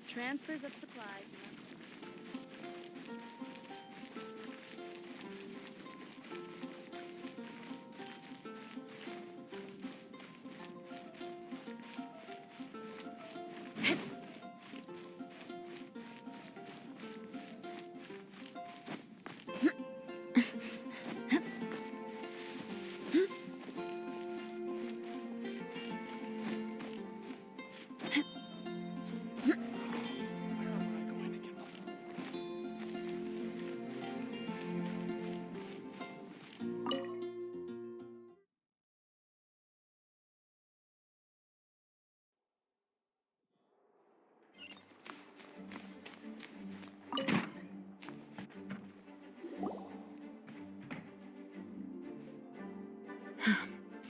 Transfers of supplies.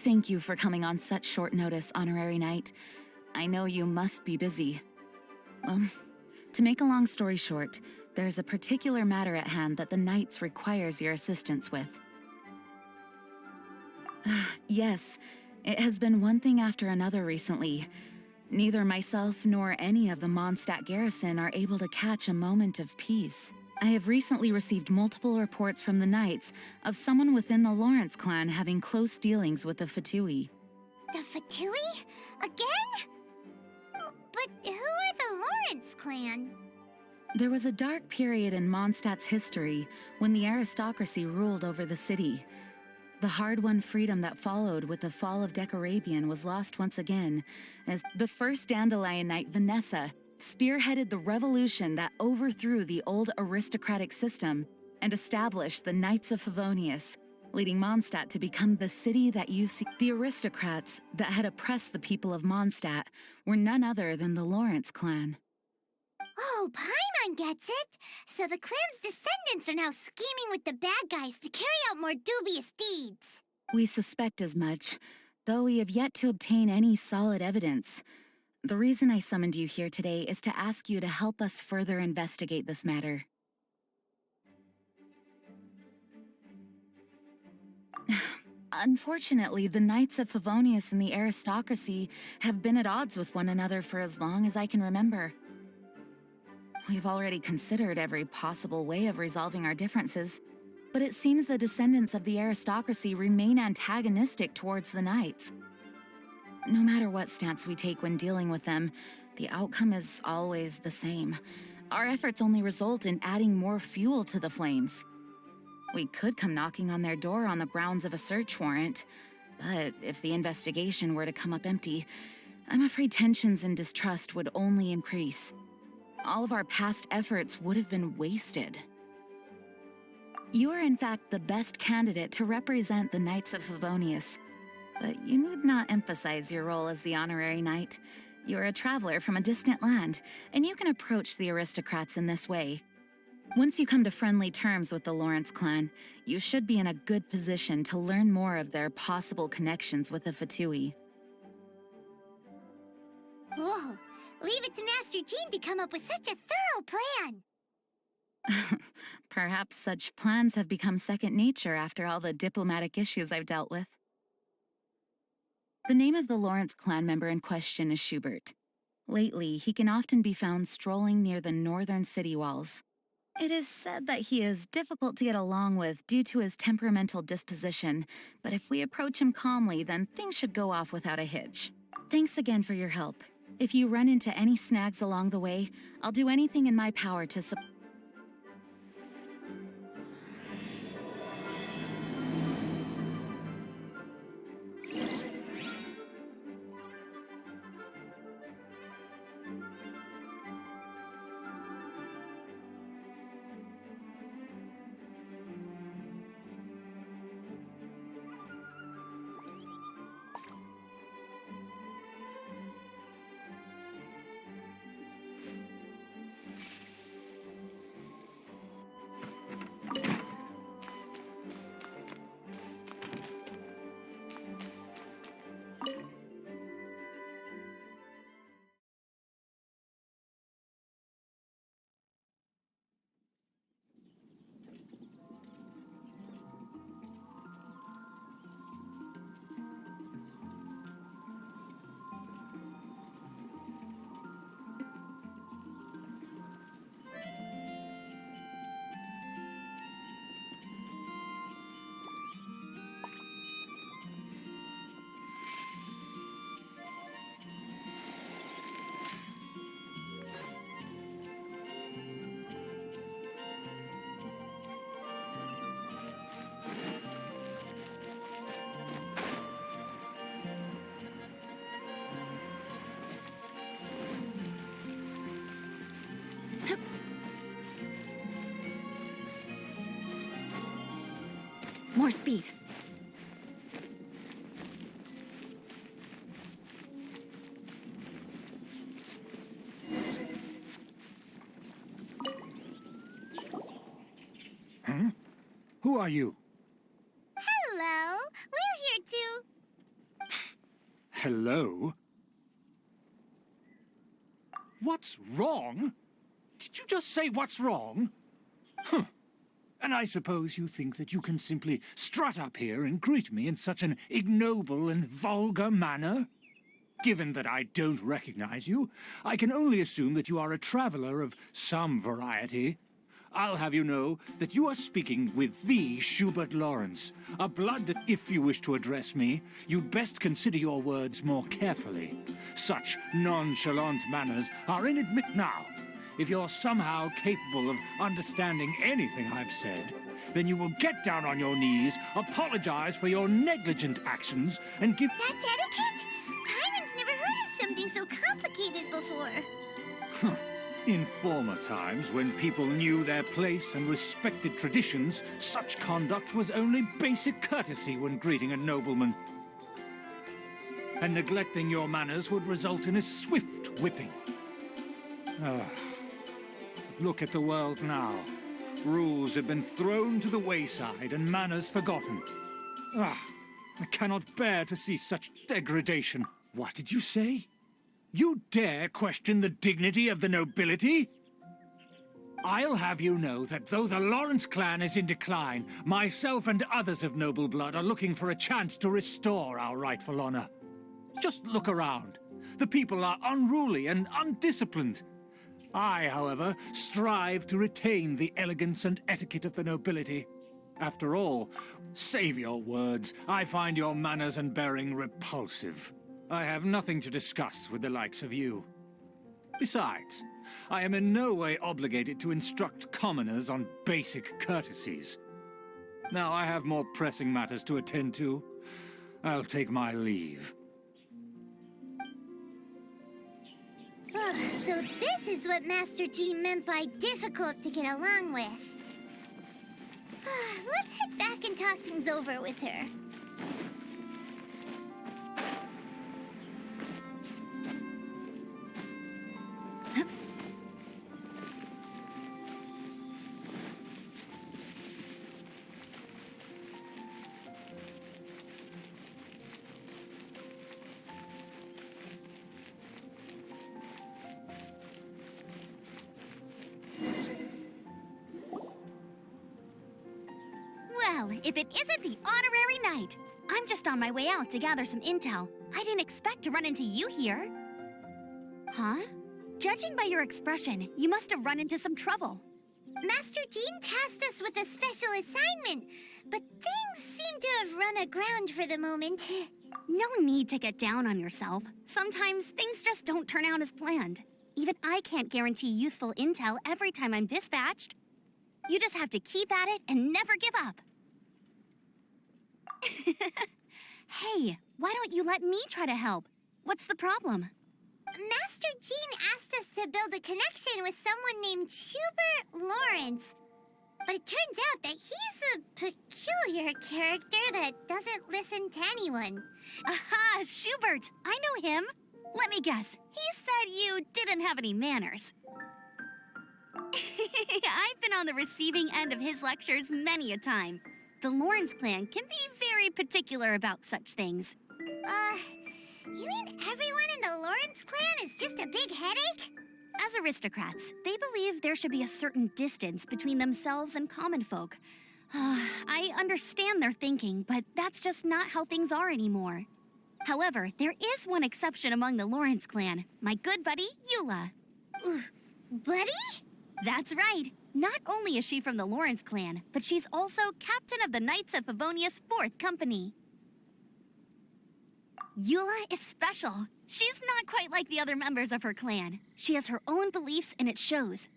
Thank you for coming on such short notice, Honorary Knight. I know you must be busy. Well, to make a long story short, there's a particular matter at hand that the Knights requires your assistance with. Yes, it has been one thing after another recently. Neither myself nor any of the Mondstadt garrison are able to catch a moment of peace. I have recently received multiple reports from the Knights of someone within the Lawrence clan having close dealings with the Fatui. The Fatui? Again? But who are the Lawrence clan? There was a dark period in Mondstadt's history when the aristocracy ruled over the city. The hard-won freedom that followed with the fall of Decarabian was lost once again, as the first Dandelion Knight, Vanessa, spearheaded the revolution that overthrew the old aristocratic system and established the Knights of Favonius, leading Mondstadt to become the city that you see. The aristocrats that had oppressed the people of Mondstadt were none other than the Lawrence clan. Oh, Paimon gets it! So the clan's descendants are now scheming with the bad guys to carry out more dubious deeds. We suspect as much, though we have yet to obtain any solid evidence. The reason I summoned you here today is to ask you to help us further investigate this matter. Unfortunately, the Knights of Favonius and the aristocracy have been at odds with one another for as long as I can remember. We've already considered every possible way of resolving our differences, but it seems the descendants of the aristocracy remain antagonistic towards the Knights. No matter what stance we take when dealing with them, the outcome is always the same. Our efforts only result in adding more fuel to the flames. We could come knocking on their door on the grounds of a search warrant, but if the investigation were to come up empty, I'm afraid tensions and distrust would only increase. All of our past efforts would have been wasted. You are in fact the best candidate to represent the Knights of Favonius. But you need not emphasize your role as the honorary knight. You're a traveler from a distant land, and you can approach the aristocrats in this way. Once you come to friendly terms with the Lawrence clan, you should be in a good position to learn more of their possible connections with the Fatui. Whoa, leave it to Master Jean to come up with such a thorough plan. Perhaps such plans have become second nature after all the diplomatic issues I've dealt with. The name of the Lawrence clan member in question is Schubert. Lately, he can often be found strolling near the northern city walls. It is said that he is difficult to get along with due to his temperamental disposition, but if we approach him calmly, then things should go off without a hitch. Thanks again for your help. If you run into any snags along the way, I'll do anything in my power to support. More speed. Huh? Who are you? Hello. We're here to... Hello? What's wrong? Did you just say what's wrong? Huh. And I suppose you think that you can simply strut up here and greet me in such an ignoble and vulgar manner? Given that I don't recognize you, I can only assume that you are a traveler of some variety. I'll have you know that you are speaking with the Schubert Lawrence, a blood that, if you wish to address me, you'd best consider your words more carefully. Such nonchalant manners are inadmissible. Now, if you're somehow capable of understanding anything I've said, then you will get down on your knees, apologize for your negligent actions, and give... That's etiquette? Paimon's never heard of something so complicated before. Huh. In former times, when people knew their place and respected traditions, such conduct was only basic courtesy when greeting a nobleman. And neglecting your manners would result in a swift whipping. Look at the world now. Rules have been thrown to the wayside and manners forgotten. I cannot bear to see such degradation. What did you say? You dare question the dignity of the nobility? I'll have you know that though the Lawrence clan is in decline, myself and others of noble blood are looking for a chance to restore our rightful honor. Just look around. The people are unruly and undisciplined. I, however, strive to retain the elegance and etiquette of the nobility. After all, save your words. I find your manners and bearing repulsive. I have nothing to discuss with the likes of you. Besides, I am in no way obligated to instruct commoners on basic courtesies. Now I have more pressing matters to attend to. I'll take my leave. So this is what Master G meant by difficult to get along with. Let's head back and talk things over with her. Well, if it isn't the honorary knight! I'm just on my way out to gather some intel. I didn't expect to run into you here. Huh? Judging by your expression, you must have run into some trouble. Master Jean tasked us with a special assignment, but things seem to have run aground for the moment. No need to get down on yourself. Sometimes things just don't turn out as planned. Even I can't guarantee useful intel every time I'm dispatched. You just have to keep at it and never give up. Hey, why don't you let me try to help? What's the problem? Master Jean asked us to build a connection with someone named Schubert Lawrence. But it turns out that he's a peculiar character that doesn't listen to anyone. Aha, Schubert! I know him. Let me guess, he said you didn't have any manners. I've been on the receiving end of his lectures many a time. The Lawrence clan can be very particular about such things. You mean everyone in the Lawrence clan is just a big headache? As aristocrats, they believe there should be a certain distance between themselves and common folk. I understand their thinking, but that's just not how things are anymore. However, there is one exception among the Lawrence clan, my good buddy, Eula. Buddy? That's right. Not only is she from the Lawrence clan, but she's also captain of the Knights of Favonia's 4th Company. Eula is special. She's not quite like the other members of her clan. She has her own beliefs and it shows.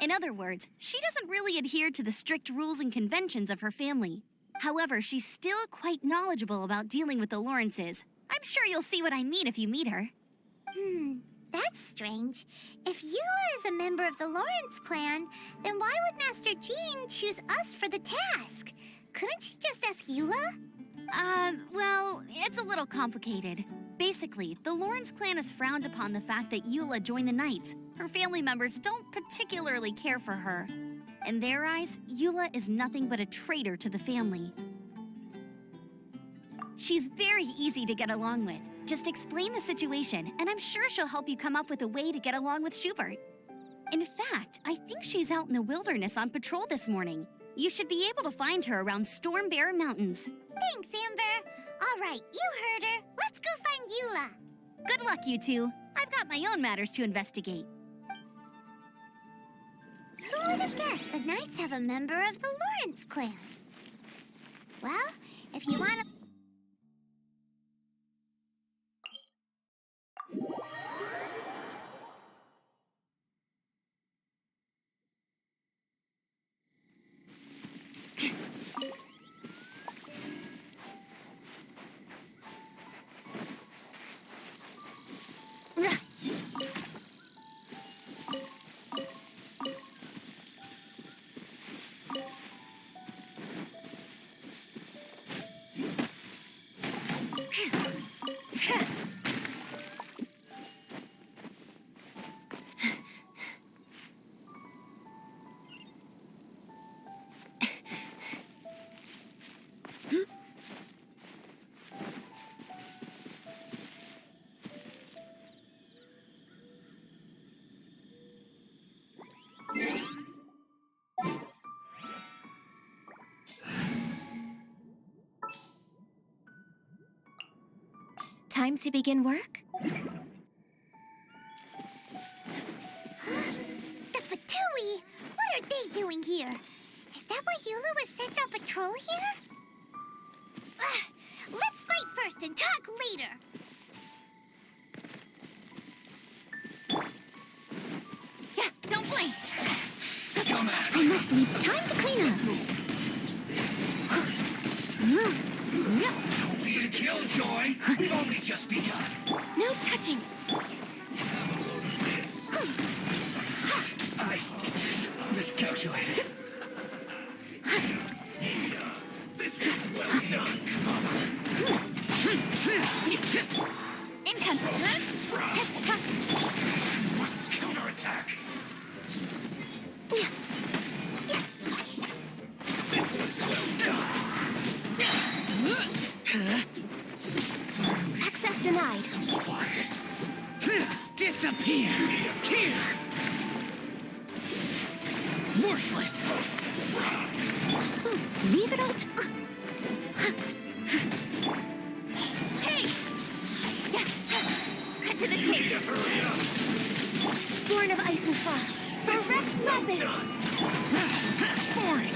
In other words, she doesn't really adhere to the strict rules and conventions of her family. However, she's still quite knowledgeable about dealing with the Lawrences. I'm sure you'll see what I mean if you meet her. That's strange. If Eula is a member of the Lawrence clan, then why would Master Jean choose us for the task? couldn't she just ask Eula? Well, it's a little complicated. Basically, the Lawrence clan has frowned upon the fact that Eula joined the Knights. Her family members don't particularly care for her. In their eyes, Eula is nothing but a traitor to the family. She's very easy to get along with. Just explain the situation, and I'm sure she'll help you come up with a way to get along with Schubert. In fact, I think she's out in the wilderness on patrol this morning. You should be able to find her around Storm Bear Mountains. Thanks, Amber. All right, you heard her. Let's go find Eula. Good luck, you two. I've got my own matters to investigate. Who would have guessed the Knights have a member of the Lawrence clan? Well, if you want to... Time to begin work? The Fatui! What are they doing here? Is that why Eula was sent on patrol here? Let's fight first and talk later! Yeah, don't blink! Come at I must leave time to clean up. Don't be a killjoy. We've only just begun. No touching. I miscalculated. This was well done. Income! Must counterattack. This was well done. Access denied. Disappear! Here! Worthless! Leave it out. Hey! Cut to the chase. Born of ice and frost. For Rex Lapis. Foreign!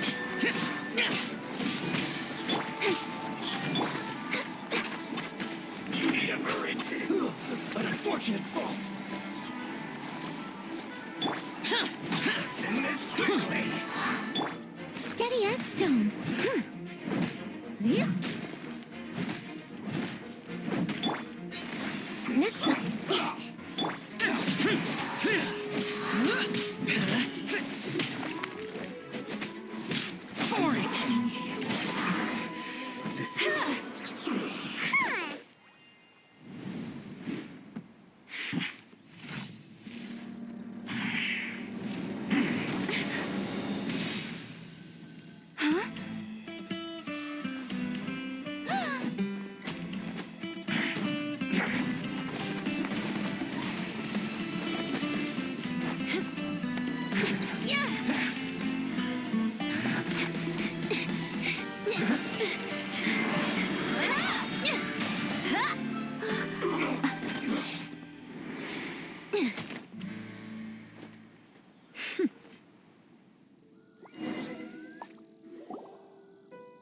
You need a courage. An unfortunate fault. Send this quickly. Steady as stone. Yeah. Next up. Foreign! This is...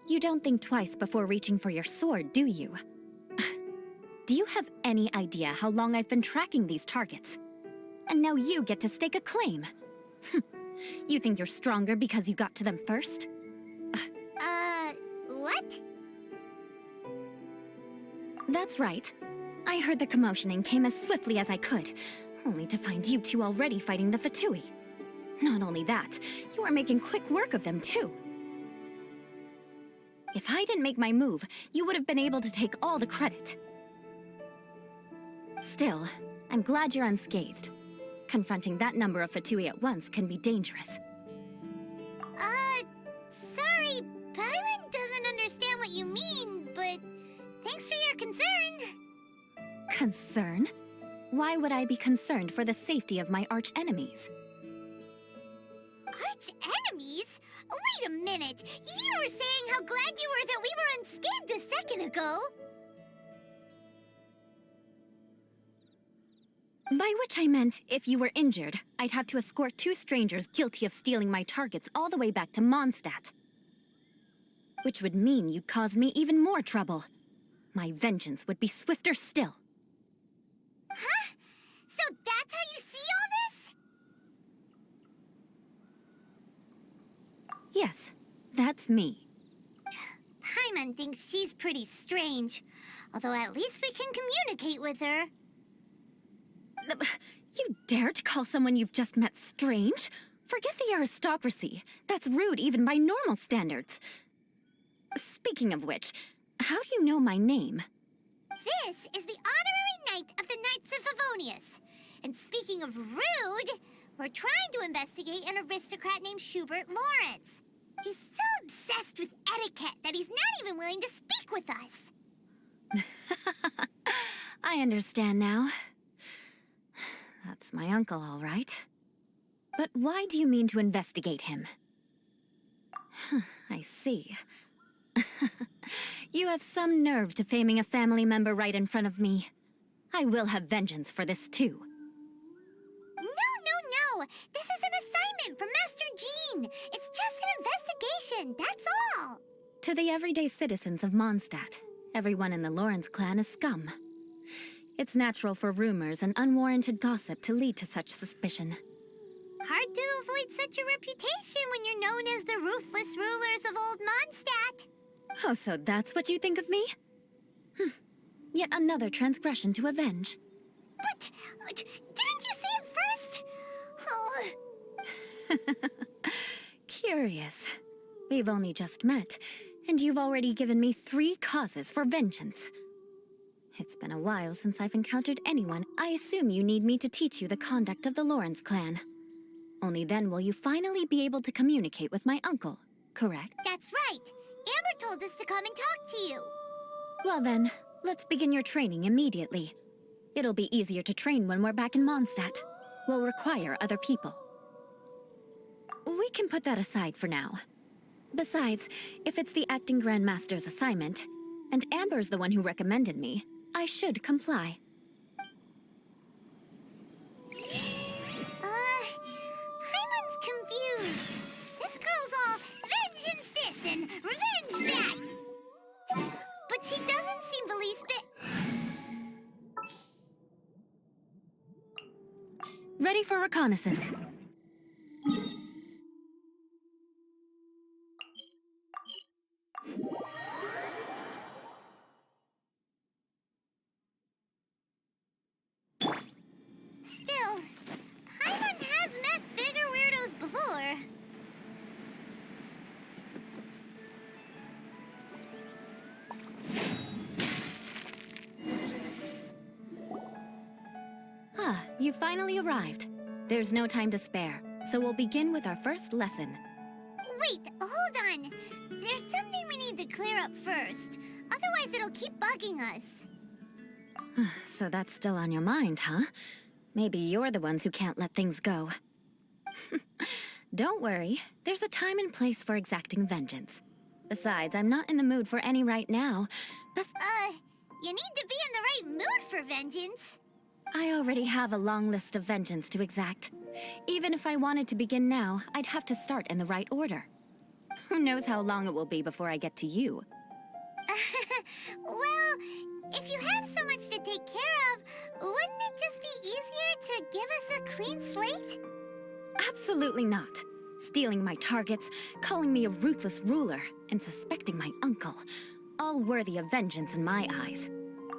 You don't think twice before reaching for your sword, do you? Do you have any idea how long I've been tracking these targets? And now you get to stake a claim. You think you're stronger because you got to them first? What? That's right. I heard the commotion and came as swiftly as I could, only to find you two already fighting the Fatui. Not only that, you are making quick work of them too. If I didn't make my move, you would have been able to take all the credit. Still, I'm glad you're unscathed. Confronting that number of Fatui at once can be dangerous. Sorry, Paimon doesn't understand what you mean, but thanks for your concern. Concern? Why would I be concerned for the safety of my arch-enemies? Arch-enemies? Wait a minute! You were saying how glad you were that we were unscathed a second ago! By which I meant, if you were injured, I'd have to escort 2 strangers guilty of stealing my targets all the way back to Mondstadt. Which would mean you'd cause me even more trouble. My vengeance would be swifter still. Huh? So that's how you see all this? Yes, that's me. Paimon thinks she's pretty strange. Although at least we can communicate with her. You dare to call someone you've just met strange? Forget the aristocracy. That's rude even by normal standards. Speaking of which, how do you know my name? This is the honorary knight of the Knights of Favonius. And speaking of rude, we're trying to investigate an aristocrat named Schubert Lawrence. He's so obsessed with etiquette that he's not even willing to speak with us. I understand now. That's my uncle, all right. But why do you mean to investigate him? I see. You have some nerve to faming a family member right in front of me. I will have vengeance for this, too. No. This is an assignment from Master Jean. It's just an investigation, that's all. To the everyday citizens of Mondstadt, everyone in the Lawrence clan is scum. It's natural for rumors and unwarranted gossip to lead to such suspicion. Hard to avoid such a reputation when you're known as the ruthless rulers of Old Mondstadt. Oh, so that's what you think of me? Yet another transgression to avenge. But, didn't you say it first? Oh. Curious. We've only just met, and you've already given me 3 causes for vengeance. It's been a while since I've encountered anyone. I assume you need me to teach you the conduct of the Lawrence clan. Only then will you finally be able to communicate with my uncle, correct? That's right. Amber told us to come and talk to you. Well then, let's begin your training immediately. It'll be easier to train when we're back in Mondstadt. We'll require other people. We can put that aside for now. Besides, if it's the acting Grand Master's assignment, and Amber's the one who recommended me, I should comply. Paimon's confused. This girl's all vengeance this and revenge that. But she doesn't seem the least bit... Ready for reconnaissance. Still, Paimon has met bigger weirdos before. You finally arrived. There's no time to spare, so we'll begin with our first lesson. Wait, hold on. There's something we need to clear up first. Otherwise, it'll keep bugging us. So that's still on your mind, huh? Maybe you're the ones who can't let things go. Don't worry, there's a time and place for exacting vengeance. Besides, I'm not in the mood for any right now. You need to be in the right mood for vengeance. I already have a long list of vengeance to exact. Even if I wanted to begin now, I'd have to start in the right order. Who knows how long it will be before I get to you? Well, if you have so much to take care of, wouldn't it just be easier to give us a clean slate? Absolutely not. Stealing my targets, calling me a ruthless ruler, and suspecting my uncle. All worthy of vengeance in my eyes.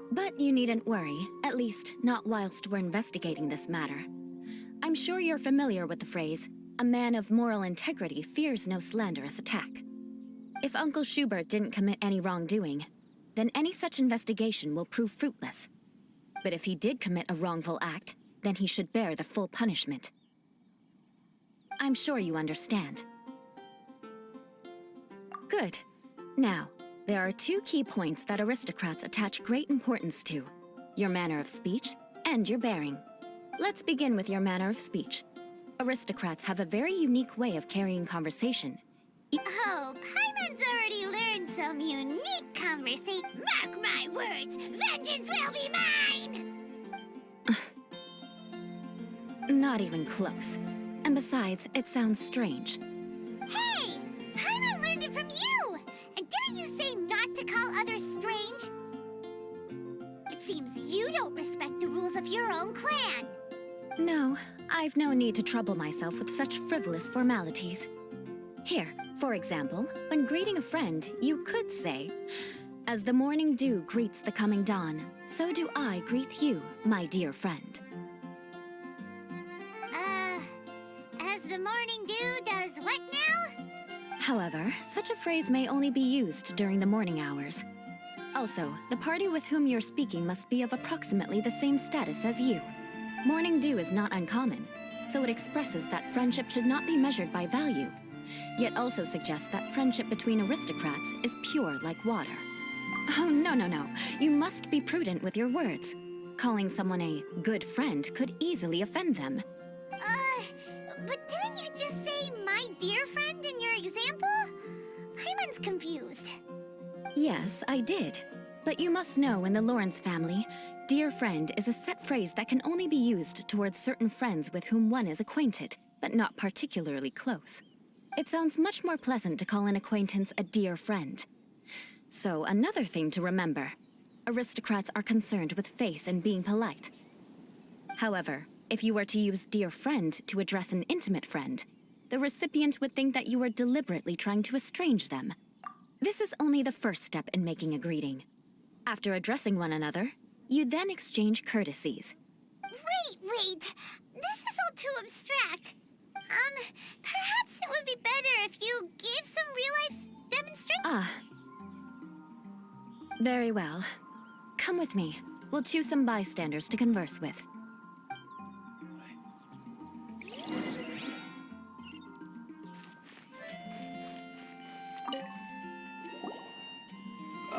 But you needn't worry, at least not whilst we're investigating this matter. I'm sure you're familiar with the phrase, a man of moral integrity fears no slanderous attack. If Uncle Schubert didn't commit any wrongdoing, then any such investigation will prove fruitless. But if he did commit a wrongful act, then he should bear the full punishment. I'm sure you understand. Good. Now, there are two key points that aristocrats attach great importance to: your manner of speech and your bearing. Let's begin with your manner of speech. Aristocrats have a very unique way of carrying conversation. Oh, Paimon's already learned some unique conversation. Mark my words, vengeance will be mine! Not even close. And besides, it sounds strange. Hey! Paimon learned it from you! And didn't you say not to call others strange? It seems you don't respect the rules of your own clan. No, I've no need to trouble myself with such frivolous formalities. Here, for example, when greeting a friend, you could say, "As the morning dew greets the coming dawn, so do I greet you, my dear friend." As the morning dew does what now? However, such a phrase may only be used during the morning hours. Also, the party with whom you're speaking must be of approximately the same status as you. Morning dew is not uncommon, so it expresses that friendship should not be measured by value, yet also suggests that friendship between aristocrats is pure like water. Oh, no, no, no. You must be prudent with your words. Calling someone a good friend could easily offend them. But didn't you just say my dear friend in your example? Paimon's confused. Yes, I did. But you must know in the Lawrence family, dear friend is a set phrase that can only be used towards certain friends with whom one is acquainted, but not particularly close. It sounds much more pleasant to call an acquaintance a dear friend. So, another thing to remember. Aristocrats are concerned with face and being polite. However, if you were to use dear friend to address an intimate friend, the recipient would think that you were deliberately trying to estrange them. This is only the first step in making a greeting. After addressing one another, you then exchange courtesies. Wait. This is all too abstract. Perhaps it would be better if you gave some real-life demonstration. Ah. Very well. Come with me. We'll choose some bystanders to converse with.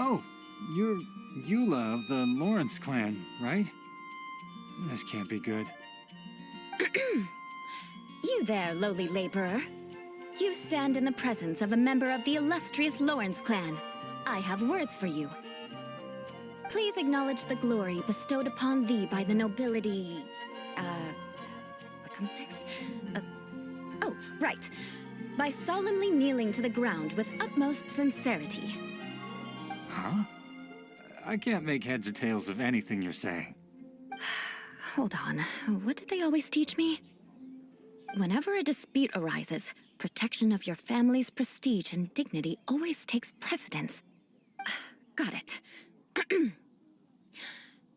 Oh, you're Eula of the Lawrence clan, right? This can't be good. You there, lowly laborer. You stand in the presence of a member of the illustrious Lawrence clan. I have words for you. Please acknowledge the glory bestowed upon thee by the nobility... What comes next? Oh, right. By solemnly kneeling to the ground with utmost sincerity. Huh? I can't make heads or tails of anything you're saying. Hold on. What did they always teach me? Whenever a dispute arises, protection of your family's prestige and dignity always takes precedence. Got it.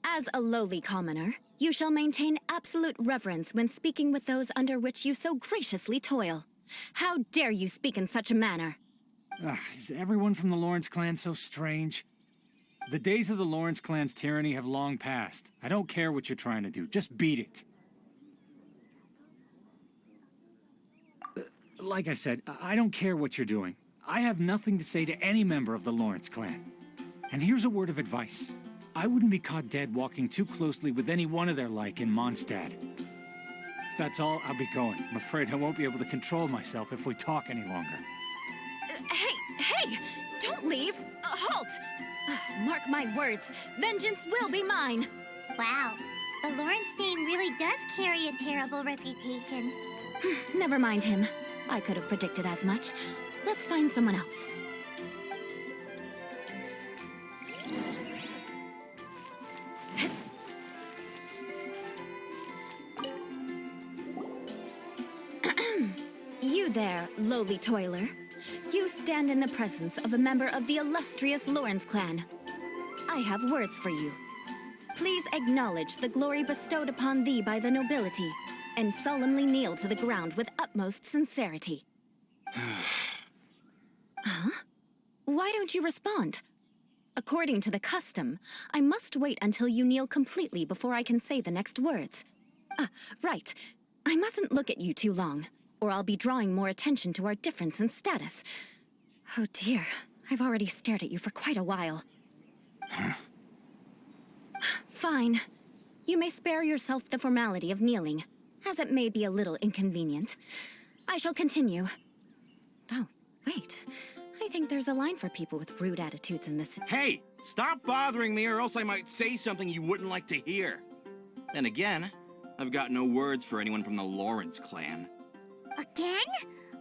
As a lowly commoner, you shall maintain absolute reverence when speaking with those under which you so graciously toil. How dare you speak in such a manner? Is everyone from the Lawrence clan so strange? The days of the Lawrence clan's tyranny have long passed. I don't care what you're trying to do. Just beat it. Like I said, I don't care what you're doing. I have nothing to say to any member of the Lawrence clan. And here's a word of advice. I wouldn't be caught dead walking too closely with any one of their like in Mondstadt. If that's all, I'll be going. I'm afraid I won't be able to control myself if we talk any longer. Hey! Don't leave! Halt! Mark my words, vengeance will be mine! Wow, the Lawrence name really does carry a terrible reputation. Never mind him. I could have predicted as much. Let's find someone else. You there, lowly toiler. You stand in the presence of a member of the illustrious Lawrence clan. I have words for you. Please acknowledge the glory bestowed upon thee by the nobility, and solemnly kneel to the ground with utmost sincerity. Huh? Why don't you respond? According to the custom, I must wait until you kneel completely before I can say the next words. Right. I mustn't look at you too long, or I'll be drawing more attention to our difference in status. Oh dear, I've already stared at you for quite a while. Fine. You may spare yourself the formality of kneeling, as it may be a little inconvenient. I shall continue. Oh, wait. I think there's a line for people with rude attitudes in this. Hey, stop bothering me or else I might say something you wouldn't like to hear. Then again, I've got no words for anyone from the Lawrence clan. Again?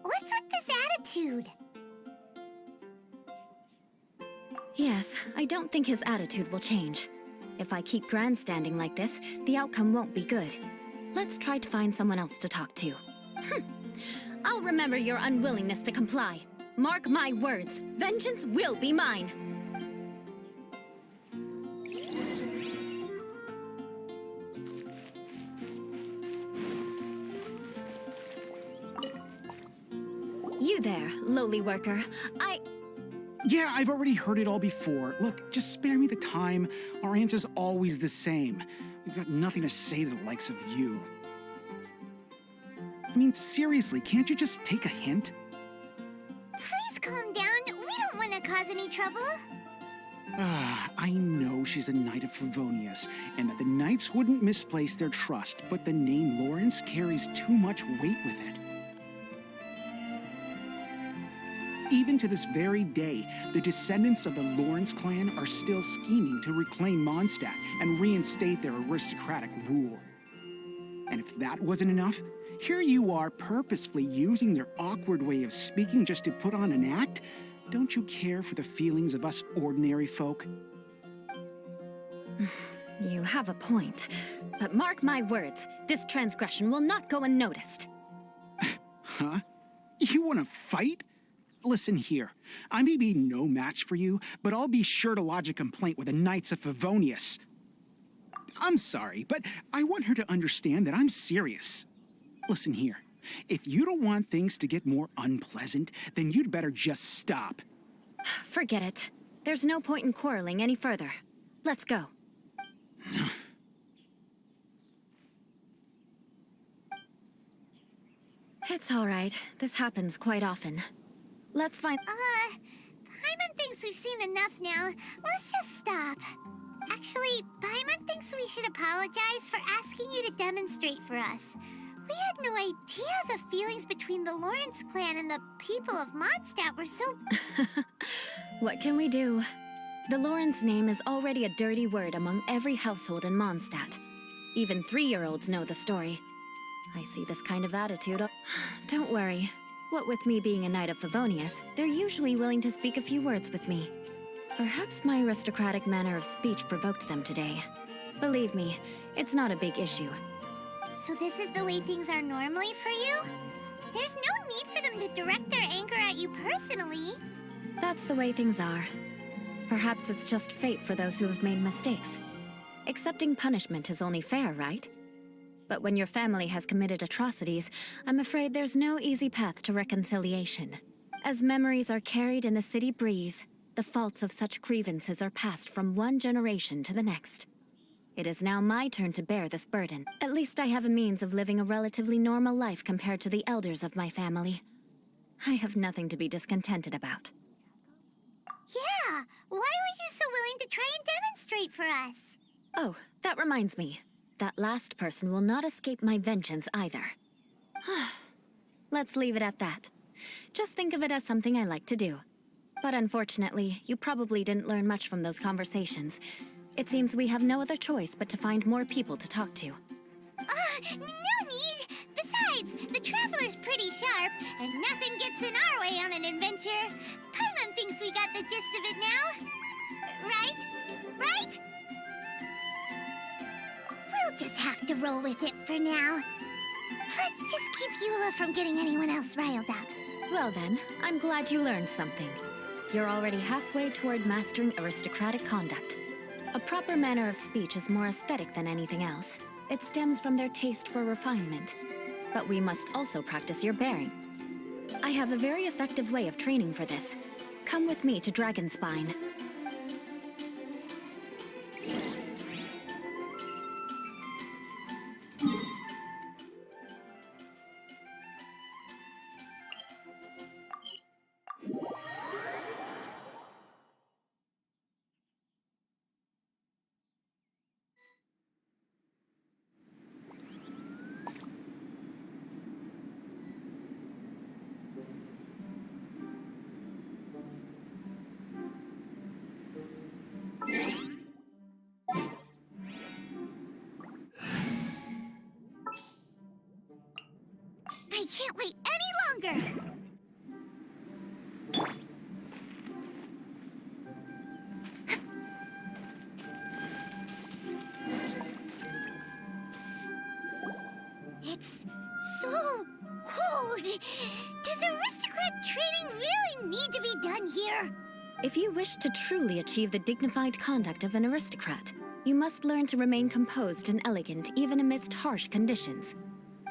What's with this attitude? Yes, I don't think his attitude will change. If I keep grandstanding like this, the outcome won't be good. Let's try to find someone else to talk to. I'll remember your unwillingness to comply. Mark my words, vengeance will be mine. You there, lowly worker. Yeah, I've already heard it all before. Look, just spare me the time. Our answer's always the same. We've got nothing to say to the likes of you. I mean, seriously, can't you just take a hint? Please calm down. We don't want to cause any trouble. I know she's a knight of Favonius, and that the knights wouldn't misplace their trust, but the name Lawrence carries too much weight with it. Even to this very day, the descendants of the Lawrence clan are still scheming to reclaim Mondstadt and reinstate their aristocratic rule. And if that wasn't enough, here you are purposefully using their awkward way of speaking just to put on an act? Don't you care for the feelings of us ordinary folk? You have a point. But mark my words, this transgression will not go unnoticed. Huh? You want to fight? Listen here, I may be no match for you, but I'll be sure to lodge a complaint with the Knights of Favonius. I'm sorry, but I want her to understand that I'm serious. Listen here, if you don't want things to get more unpleasant, then you'd better just stop. Forget it. There's no point in quarreling any further. Let's go. It's all right. This happens quite often. Let's find... Paimon thinks we've seen enough now. Let's just stop. Actually, Paimon thinks we should apologize for asking you to demonstrate for us. We had no idea the feelings between the Lawrence clan and the people of Mondstadt were so... What can we do? The Lawrence name is already a dirty word among every household in Mondstadt. Even 3-year-olds know the story. I see this kind of attitude. Don't worry. What with me being a Knight of Favonius, they're usually willing to speak a few words with me. Perhaps my aristocratic manner of speech provoked them today. Believe me, it's not a big issue. So this is the way things are normally for you? There's no need for them to direct their anger at you personally. That's the way things are. Perhaps it's just fate for those who have made mistakes. Accepting punishment is only fair, right? But when your family has committed atrocities, I'm afraid there's no easy path to reconciliation. As memories are carried in the city breeze, the faults of such grievances are passed from one generation to the next. It is now my turn to bear this burden. At least I have a means of living a relatively normal life compared to the elders of my family. I have nothing to be discontented about. Yeah, why were you so willing to try and demonstrate for us? Oh, that reminds me. That last person will not escape my vengeance either. Let's leave it at that. Just think of it as something I like to do. But unfortunately, you probably didn't learn much from those conversations. It seems we have no other choice but to find more people to talk to. No need! Besides, the Traveler's pretty sharp, and nothing gets in our way on an adventure. Paimon thinks we got the gist of it now. Right? Right? We'll just have to roll with it for now. Let's just keep Eula from getting anyone else riled up. Well then, I'm glad you learned something. You're already halfway toward mastering aristocratic conduct. A proper manner of speech is more aesthetic than anything else. It stems from their taste for refinement. But we must also practice your bearing. I have a very effective way of training for this. Come with me to Dragonspine. I can't wait any longer! It's so cold! Does aristocrat training really need to be done here? If you wish to truly achieve the dignified conduct of an aristocrat, you must learn to remain composed and elegant even amidst harsh conditions.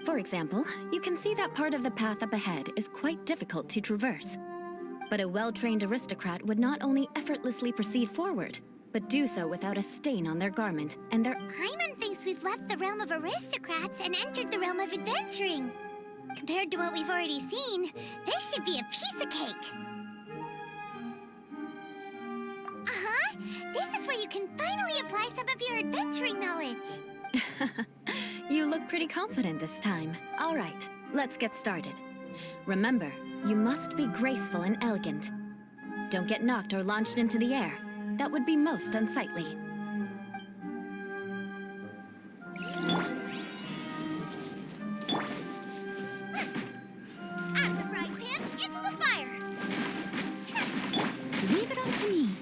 For example, you can see that part of the path up ahead is quite difficult to traverse. But a well-trained aristocrat would not only effortlessly proceed forward, but do so without a stain on their garment and their... Paimon thinks we've left the realm of aristocrats and entered the realm of adventuring. Compared to what we've already seen, this should be a piece of cake. Uh-huh. This is where you can finally apply some of your adventuring knowledge. You look pretty confident this time. All right, let's get started. Remember, you must be graceful and elegant. Don't get knocked or launched into the air. That would be most unsightly. Out of the frying pan, into the fire! Leave it all to me.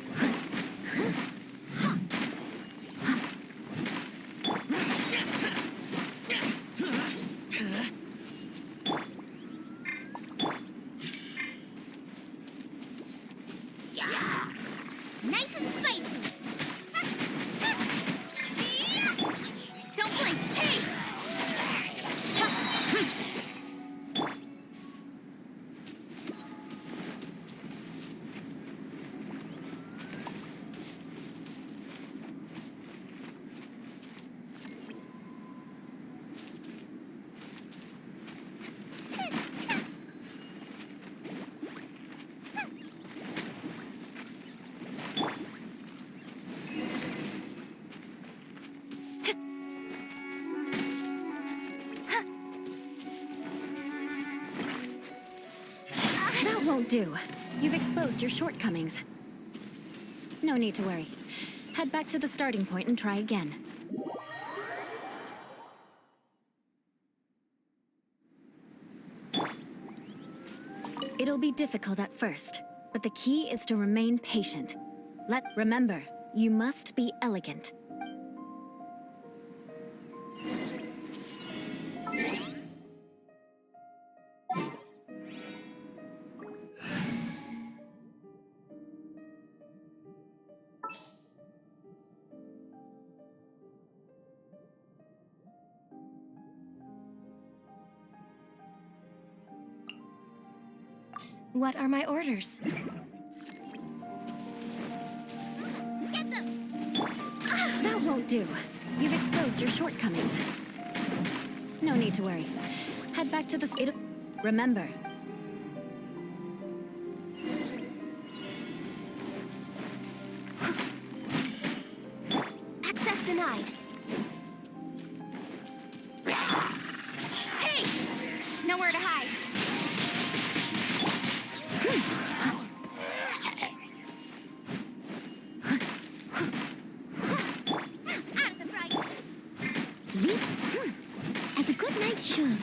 Nice and spicy! Don't blink. Hey! That won't do. You've exposed your shortcomings. No need to worry. Head back to the starting point and try again. It'll be difficult at first, but the key is to remain patient. Remember, you must be elegant. What are my orders? Get them! That won't do. You've exposed your shortcomings. No need to worry. Head back to the... Remember, Access denied. Hey! Nowhere to hide. Out of the frying pan! Leap? As a good knight should.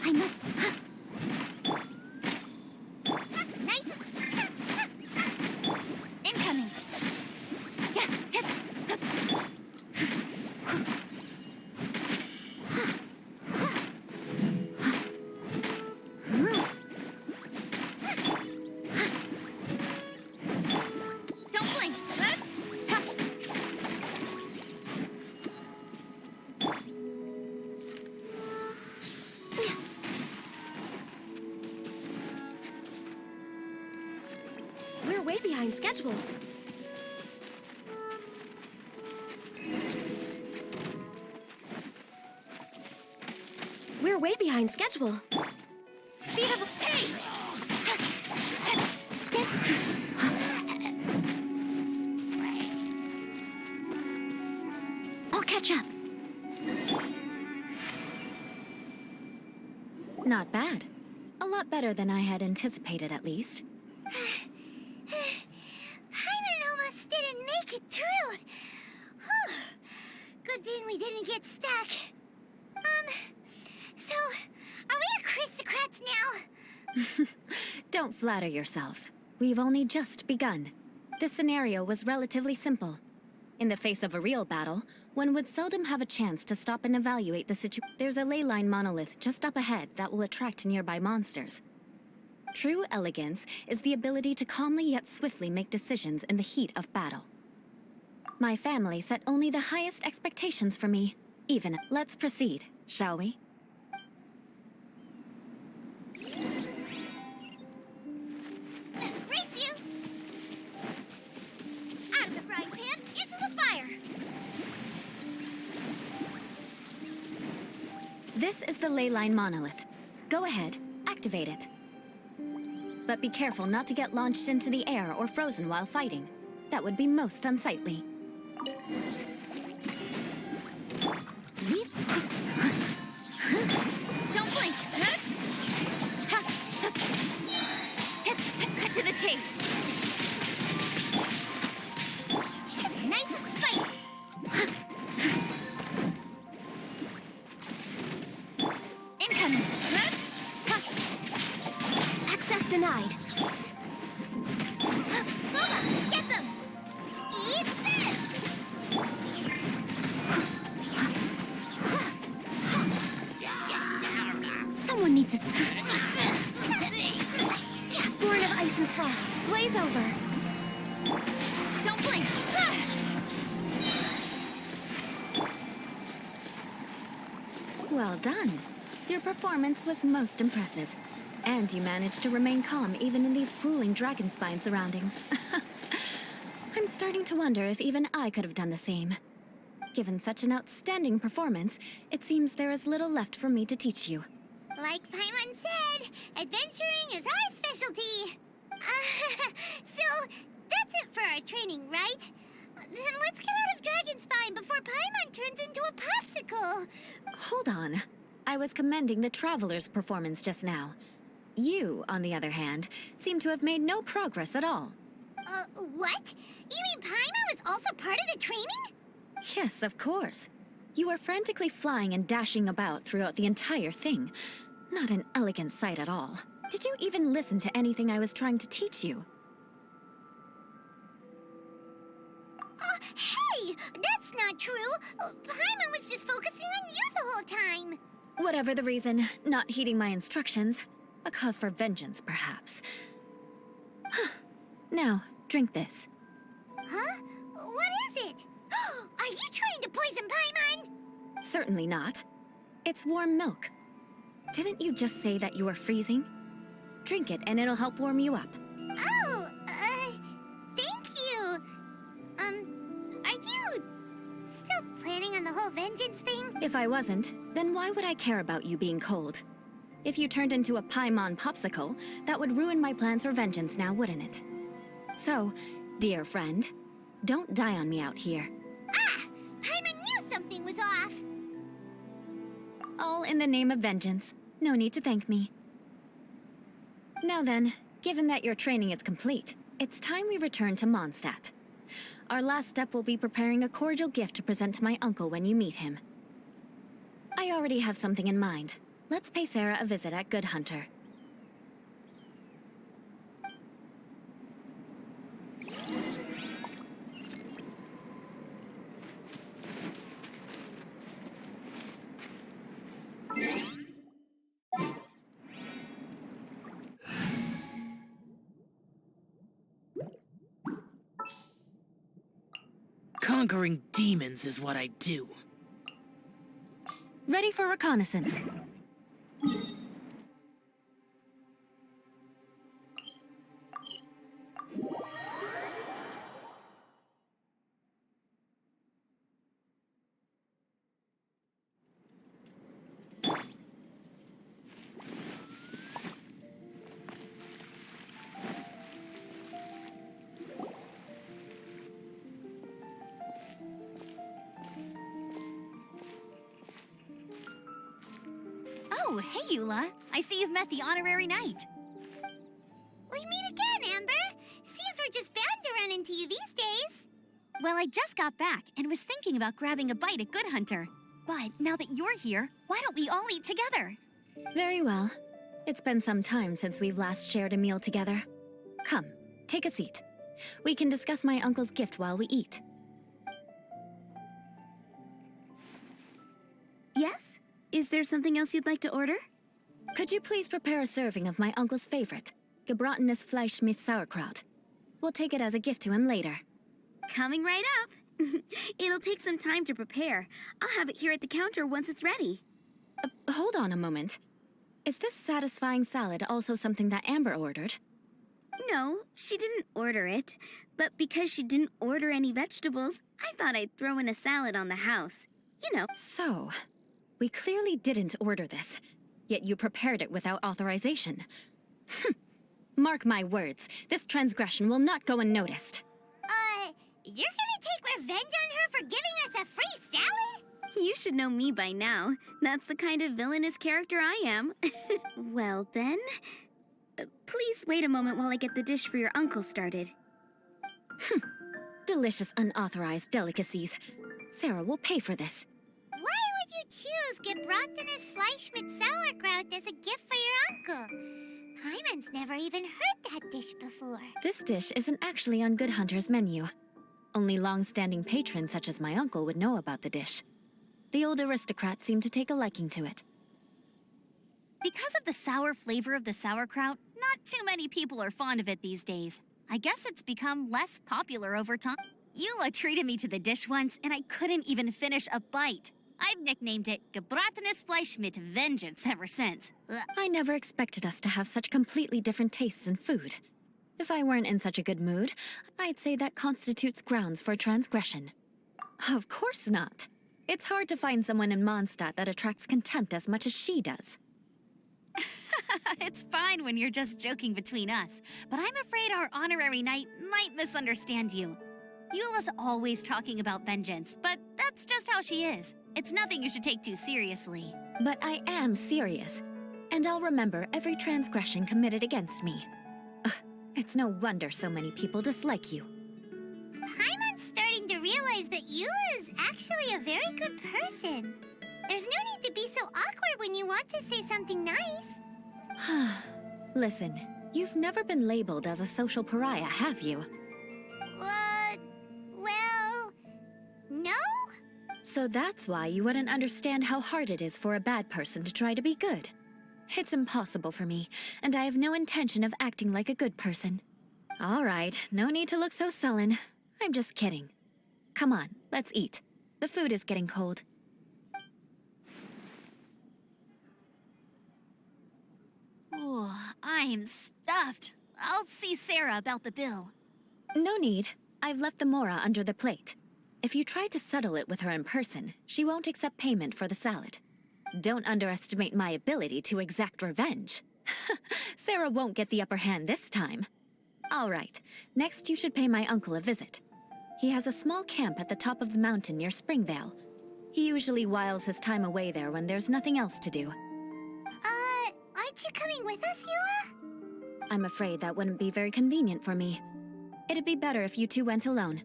I must... Nice and... behind schedule. We're way behind schedule. Speed up! Hey! Step. I'll catch up. Not bad. A lot better than I had anticipated, at least. Paimon almost didn't make it through. Whew. Good thing we didn't get stuck. So, are we aristocrats now? Don't flatter yourselves. We've only just begun. This scenario was relatively simple. In the face of a real battle, one would seldom have a chance to stop and evaluate the situation. There's a ley line monolith just up ahead that will attract nearby monsters. True elegance is the ability to calmly yet swiftly make decisions in the heat of battle. My family set only the highest expectations for me. Let's proceed, shall we? Race you! Out of the frying pan, into the fire! This is the ley line monolith. Go ahead, activate it. But be careful not to get launched into the air or frozen while fighting. That would be most unsightly. Don't blink! Cut to the chase! Nice and spicy! Incoming! Access denied. Eula, get them! Eat this! Someone needs a... Board of ice and frost. Blaze over. Don't blink! Well done. Your performance was most impressive. And you managed to remain calm even in these grueling dragon spine surroundings. I'm starting to wonder if even I could have done the same. Given such an outstanding performance, it seems there is little left for me to teach you. Like Paimon said, adventuring is our specialty. So, that's it for our training, right? Then let's get out of Dragonspine before Paimon turns into a popsicle. Hold on. I was commending the Traveler's performance just now. You, on the other hand, seem to have made no progress at all. What? You mean Paimon was also part of the training? Yes, of course. You were frantically flying and dashing about throughout the entire thing. Not an elegant sight at all. Did you even listen to anything I was trying to teach you? Hey! That's not true! Paimon was just focusing on you the whole time! Whatever the reason, not heeding my instructions. A cause for vengeance, perhaps. Now, drink this. Huh? What is it? Are you trying to poison Paimon? Certainly not. It's warm milk. Didn't you just say that you were freezing? Drink it and it'll help warm you up. Oh, thank you. Are you still planning on the whole vengeance thing? If I wasn't, then why would I care about you being cold? If you turned into a Paimon popsicle, that would ruin my plans for vengeance now, wouldn't it? So, dear friend, don't die on me out here. Ah! Paimon knew something was off! All in the name of vengeance. No need to thank me. Now then, given that your training is complete, it's time we return to Mondstadt. Our last step will be preparing a cordial gift to present to my uncle when you meet him. I already have something in mind. Let's pay Sarah a visit at Good Hunter. Conquering demons is what I do. Ready for reconnaissance. Oh, hey, Eula. I see you've met the honorary knight. We meet again, Amber. Seems we're just bound to run into you these days. Well, I just got back and was thinking about grabbing a bite at Good Hunter. But now that you're here, why don't we all eat together? Very well. It's been some time since we've last shared a meal together. Come, take a seat. We can discuss my uncle's gift while we eat. Yes? Is there something else you'd like to order? Could you please prepare a serving of my uncle's favorite, gebratenes Fleisch mit Sauerkraut? We'll take it as a gift to him later. Coming right up. It'll take some time to prepare. I'll have it here at the counter once it's ready. Hold on a moment. Is this satisfying salad also something that Amber ordered? No, she didn't order it. But because she didn't order any vegetables, I thought I'd throw in a salad on the house. You know. So, we clearly didn't order this, yet you prepared it without authorization. Mark my words, this transgression will not go unnoticed. You're gonna take revenge on her for giving us a free salad? You should know me by now. That's the kind of villainous character I am. Well then, please wait a moment while I get the dish for your uncle started. Delicious unauthorized delicacies. Sarah will pay for this. Why would you choose gebratenes Fleisch mit Sauerkraut as a gift for your uncle? Hyman's never even heard that dish before. This dish isn't actually on Good Hunter's menu. Only long-standing patrons such as my uncle would know about the dish. The old aristocrat seemed to take a liking to it. Because of the sour flavor of the sauerkraut, not too many people are fond of it these days. I guess it's become less popular over time. Eula treated me to the dish once, and I couldn't even finish a bite. I've nicknamed it gebratenes Fleisch mit Vengeance ever since. Ugh. I never expected us to have such completely different tastes in food. If I weren't in such a good mood, I'd say that constitutes grounds for transgression. Of course not. It's hard to find someone in Mondstadt that attracts contempt as much as she does. It's fine when you're just joking between us, but I'm afraid our honorary knight might misunderstand you. Eula's always talking about vengeance, but that's just how she is. It's nothing you should take too seriously. But I am serious, and I'll remember every transgression committed against me. It's no wonder so many people dislike you. Hyman's starting to realize that Eula is actually a very good person. There's no need to be so awkward when you want to say something nice. Listen, you've never been labeled as a social pariah, have you? Well, no? So that's why you wouldn't understand how hard it is for a bad person to try to be good. It's impossible for me, and I have no intention of acting like a good person. All right, no need to look so sullen. I'm just kidding. Come on, let's eat. The food is getting cold. Oh, I'm stuffed. I'll see Sarah about the bill. No need. I've left the mora under the plate. If you try to settle it with her in person, she won't accept payment for the salad. Don't underestimate my ability to exact revenge. Sarah won't get the upper hand this time. All right, next you should pay my uncle a visit. He has a small camp at the top of the mountain near Springvale. He usually whiles his time away there when there's nothing else to do. Aren't you coming with us, Eula? I'm afraid that wouldn't be very convenient for me. It'd be better if you two went alone.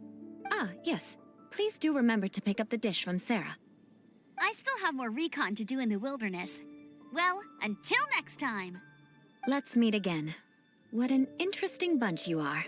Ah, yes. Please do remember to pick up the dish from Sarah. I still have more recon to do in the wilderness. Well, until next time. Let's meet again. What an interesting bunch you are.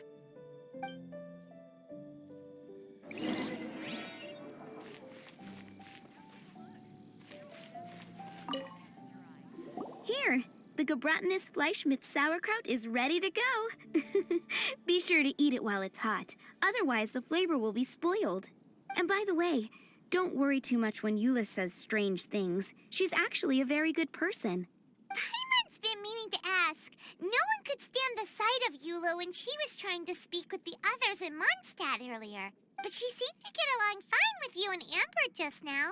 Here, the gebratenes Fleisch mit Sauerkraut is ready to go. Be sure to eat it while it's hot, otherwise the flavor will be spoiled. And by the way, don't worry too much when Eula says strange things. She's actually a very good person. Hyman's been meaning to ask. No one could stand the sight of Eula when she was trying to speak with the others in Mondstadt earlier. But she seemed to get along fine with you and Amber just now.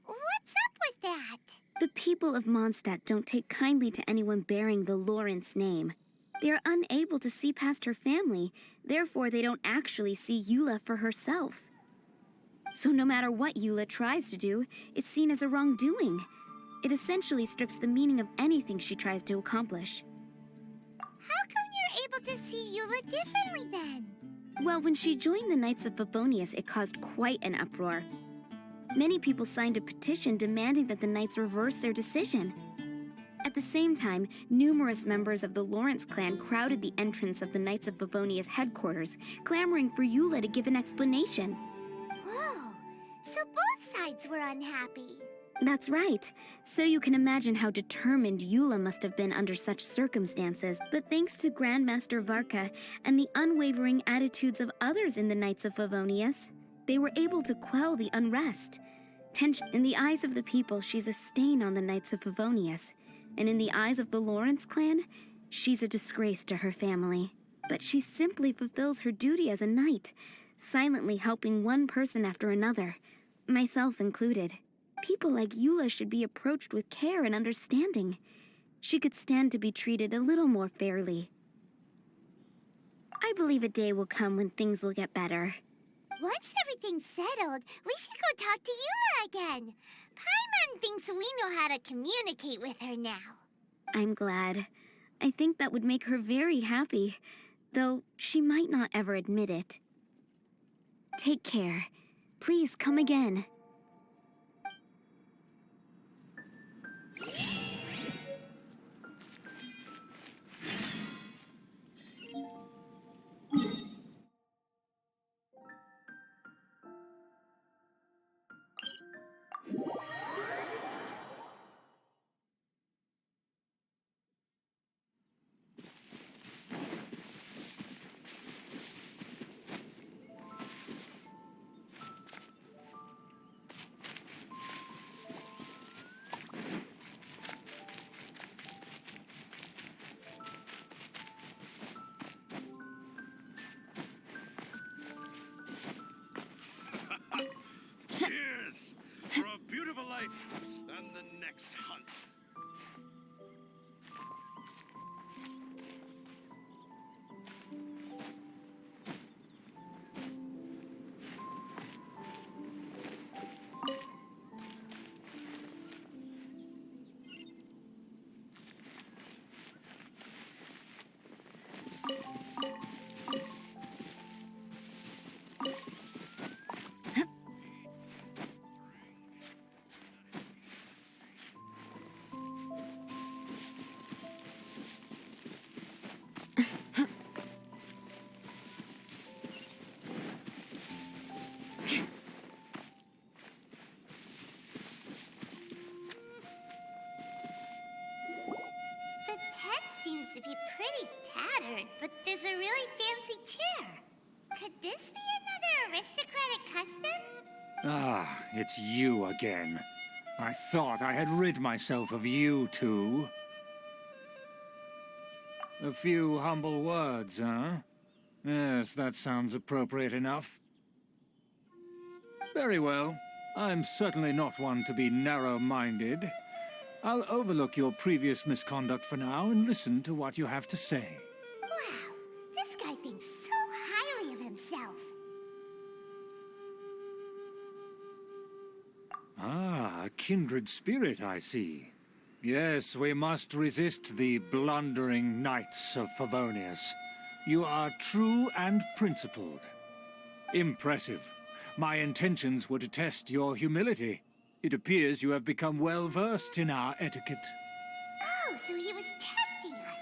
What's up with that? The people of Mondstadt don't take kindly to anyone bearing the Lawrence name. They are unable to see past her family, therefore they don't actually see Eula for herself. So no matter what Eula tries to do, it's seen as a wrongdoing. It essentially strips the meaning of anything she tries to accomplish. How come you're able to see Eula differently then? Well, when she joined the Knights of Favonius, it caused quite an uproar. Many people signed a petition demanding that the Knights reverse their decision. At the same time, numerous members of the Lawrence clan crowded the entrance of the Knights of Favonius headquarters, clamoring for Eula to give an explanation. Whoa, so both sides were unhappy. That's right. So you can imagine how determined Eula must have been under such circumstances. But thanks to Grandmaster Varka and the unwavering attitudes of others in the Knights of Favonius, they were able to quell the unrest. Tension in the eyes of the people, she's a stain on the Knights of Favonius. And in the eyes of the Lawrence clan, she's a disgrace to her family. But she simply fulfills her duty as a knight, silently helping one person after another, myself included. People like Eula should be approached with care and understanding. She could stand to be treated a little more fairly. I believe a day will come when things will get better. Once everything's settled, we should go talk to Eula again. Paimon thinks we know how to communicate with her now. I'm glad. I think that would make her very happy, though she might not ever admit it. Take care. Please come again. Cheers for a beautiful life and the next hunt. The tent seems to be pretty tattered, but there's a really fancy chair. Could this be another aristocratic custom? Ah, it's you again. I thought I had rid myself of you two. A few humble words, huh? Yes, that sounds appropriate enough. Very well. I'm certainly not one to be narrow-minded. I'll overlook your previous misconduct for now and listen to what you have to say. Wow, this guy thinks so highly of himself. Ah, a kindred spirit, I see. Yes, we must resist the blundering knights of Favonius. You are true and principled. Impressive. My intentions were to test your humility. It appears you have become well-versed in our etiquette. Oh, so he was testing us.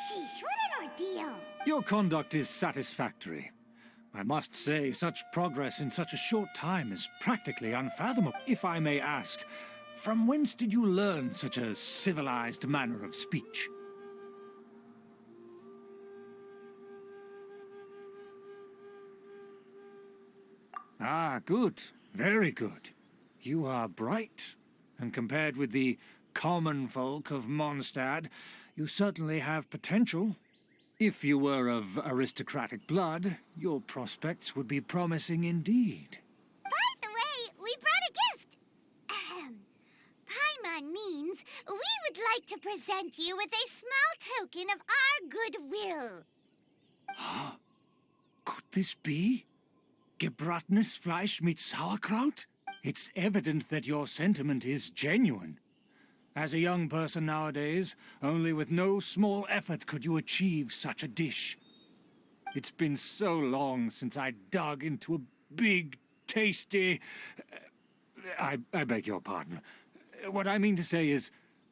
Sheesh, what an ordeal. Your conduct is satisfactory. I must say, such progress in such a short time is practically unfathomable. If I may ask, from whence did you learn such a civilized manner of speech? Ah, good. Very good. You are bright, and compared with the common folk of Mondstadt, you certainly have potential. If you were of aristocratic blood, your prospects would be promising indeed. By the way, we brought a gift. Paimon means we would like to present you with a small token of our goodwill. Could this be? Gebratenes Fleisch mit Sauerkraut? It's evident that your sentiment is genuine. As a young person nowadays, only with no small effort could you achieve such a dish. It's been so long since I dug into a big, tasty... I beg your pardon. What I mean to say is,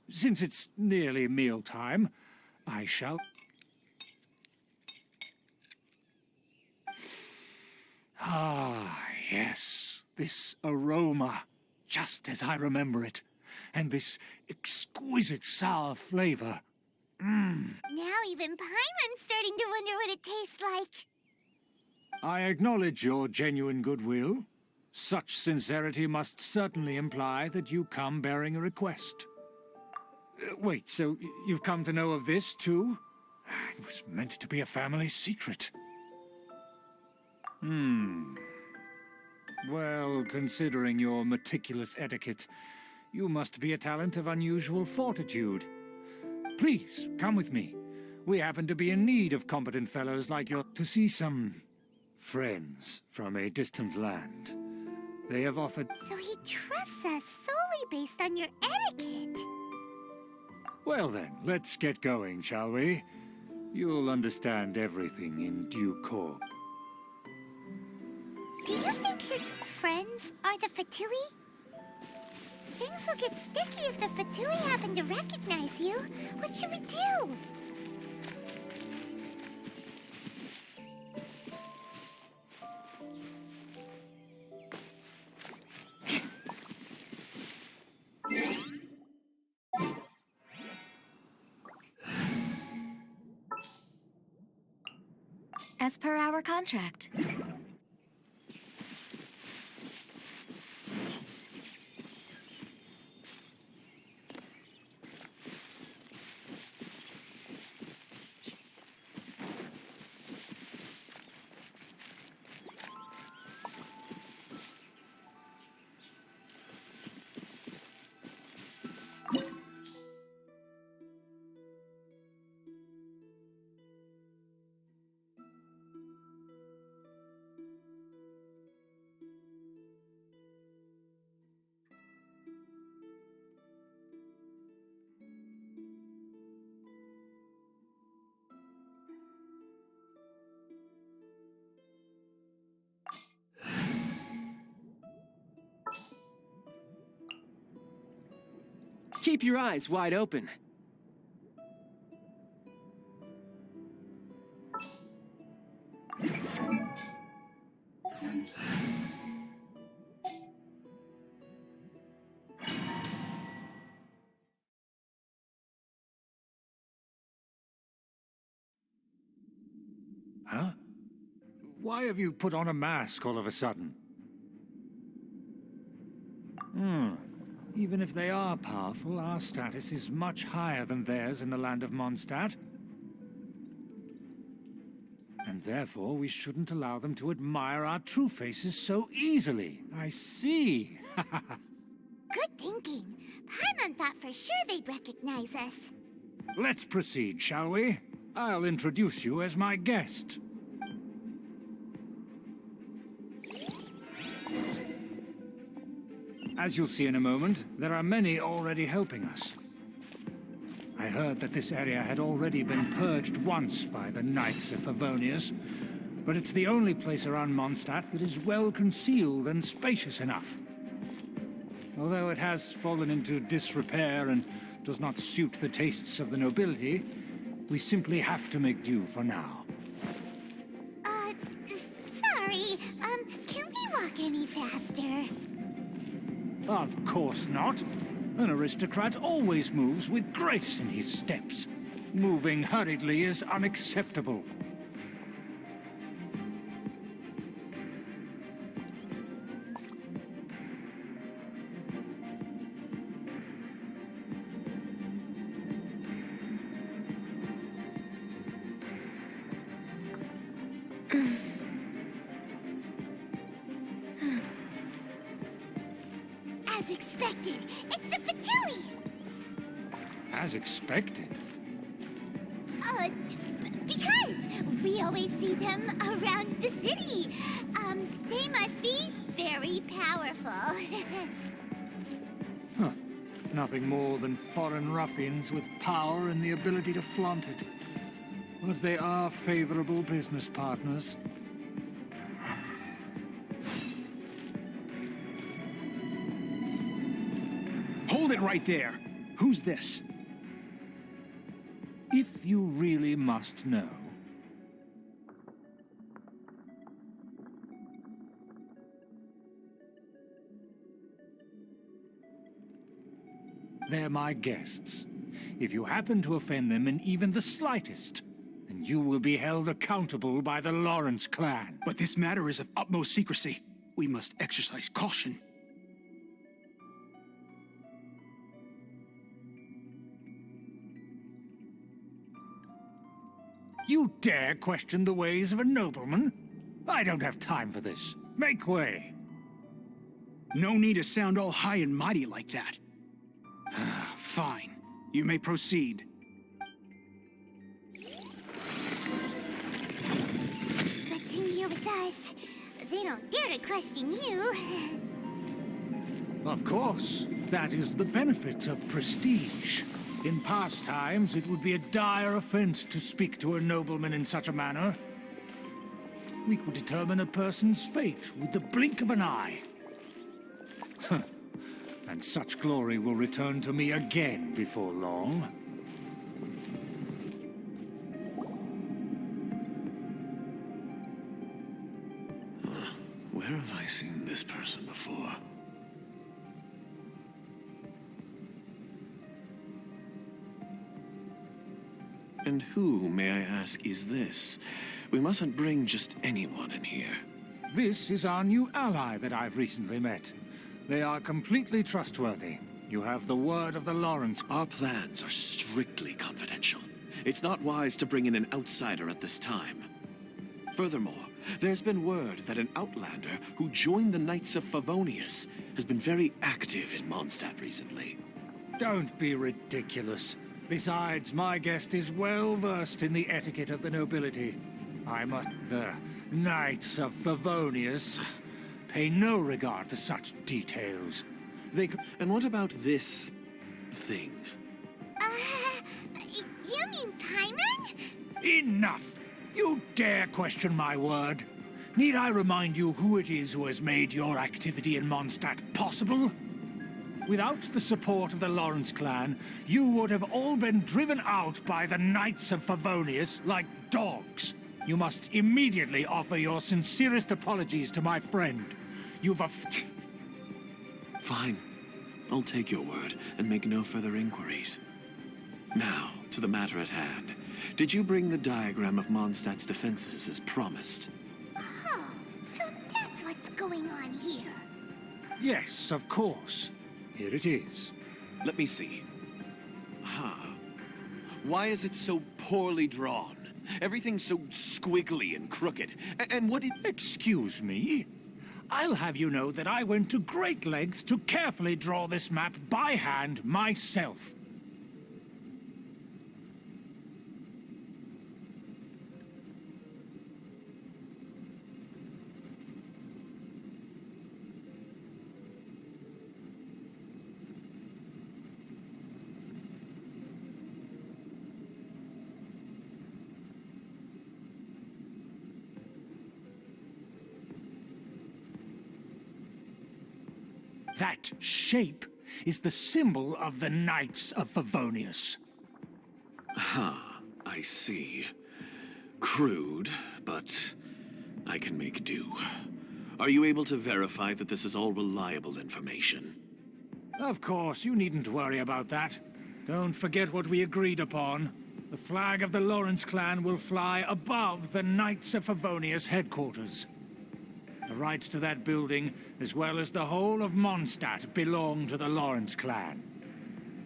since it's nearly mealtime, I shall... Ah, yes, this aroma, just as I remember it, and this exquisite sour flavor. Now even Paimon's starting to wonder what it tastes like. I acknowledge your genuine goodwill. Such sincerity must certainly imply that you come bearing a request. Wait, so you've come to know of this, too? It was meant to be a family secret. Well, considering your meticulous etiquette, you must be a talent of unusual fortitude. Please, come with me. We happen to be in need of competent fellows like you to see some friends from a distant land. They have offered... So he trusts us solely based on your etiquette. Well then, let's get going, shall we? You'll understand everything in due course. Do you think his friends are the Fatui? Things will get sticky if the Fatui happen to recognize you. What should we do? As per our contract. Keep your eyes wide open. Huh? Why have you put on a mask all of a sudden? Even if they are powerful, our status is much higher than theirs in the land of Mondstadt. And therefore, we shouldn't allow them to admire our true faces so easily. I see. Good thinking. Paimon thought for sure they'd recognize us. Let's proceed, shall we? I'll introduce you as my guest. As you'll see in a moment, there are many already helping us. I heard that this area had already been purged once by the Knights of Favonius, but it's the only place around Mondstadt that is well concealed and spacious enough. Although it has fallen into disrepair and does not suit the tastes of the nobility, we simply have to make do for now. Sorry, can we walk any faster? Of course not. An aristocrat always moves with grace in his steps. Moving hurriedly is unacceptable. As expected, it's the Fatui! As expected. Because we always see them around the city. They must be very powerful. Huh. Nothing more than foreign ruffians with power and the ability to flaunt it. But they are favorable business partners. Hold it right there! Who's this? If you really must know. They're my guests. If you happen to offend them in even the slightest, then you will be held accountable by the Lawrence clan. But this matter is of utmost secrecy. We must exercise caution. You dare question the ways of a nobleman? I don't have time for this. Make way. No need to sound all high and mighty like that. Fine. You may proceed. Good thing you're with us. They don't dare to question you. Of course. That is the benefit of prestige. In past times, it would be a dire offense to speak to a nobleman in such a manner. We could determine a person's fate with the blink of an eye. And such glory will return to me again before long. Where have I seen this person before? And who, may I ask, is this? We mustn't bring just anyone in here. This is our new ally that I've recently met. They are completely trustworthy. You have the word of the Lawrence. Our plans are strictly confidential. It's not wise to bring in an outsider at this time. Furthermore, there's been word that an outlander who joined the Knights of Favonius has been very active in Mondstadt recently. Don't be ridiculous. Besides, my guest is well versed in the etiquette of the nobility. The Knights of Favonius pay no regard to such details. And what about this thing? You mean Paimon? Enough! You dare question my word? Need I remind you who it is who has made your activity in Mondstadt possible? Without the support of the Lawrence clan, you would have all been driven out by the Knights of Favonius like dogs. You must immediately offer your sincerest apologies to my friend. Fine. I'll take your word and make no further inquiries. Now, to the matter at hand. Did you bring the diagram of Mondstadt's defenses as promised? Oh, so that's what's going on here. Yes, of course. Here it is. Let me see. Why is it so poorly drawn? Everything's so squiggly and crooked. And what did... Excuse me? I'll have you know that I went to great lengths to carefully draw this map by hand myself. That shape is the symbol of the Knights of Favonius. I see. Crude, but I can make do. Are you able to verify that this is all reliable information? Of course, you needn't worry about that. Don't forget what we agreed upon. The flag of the Lawrence clan will fly above the Knights of Favonius headquarters. The rights to that building, as well as the whole of Mondstadt, belong to the Lawrence clan.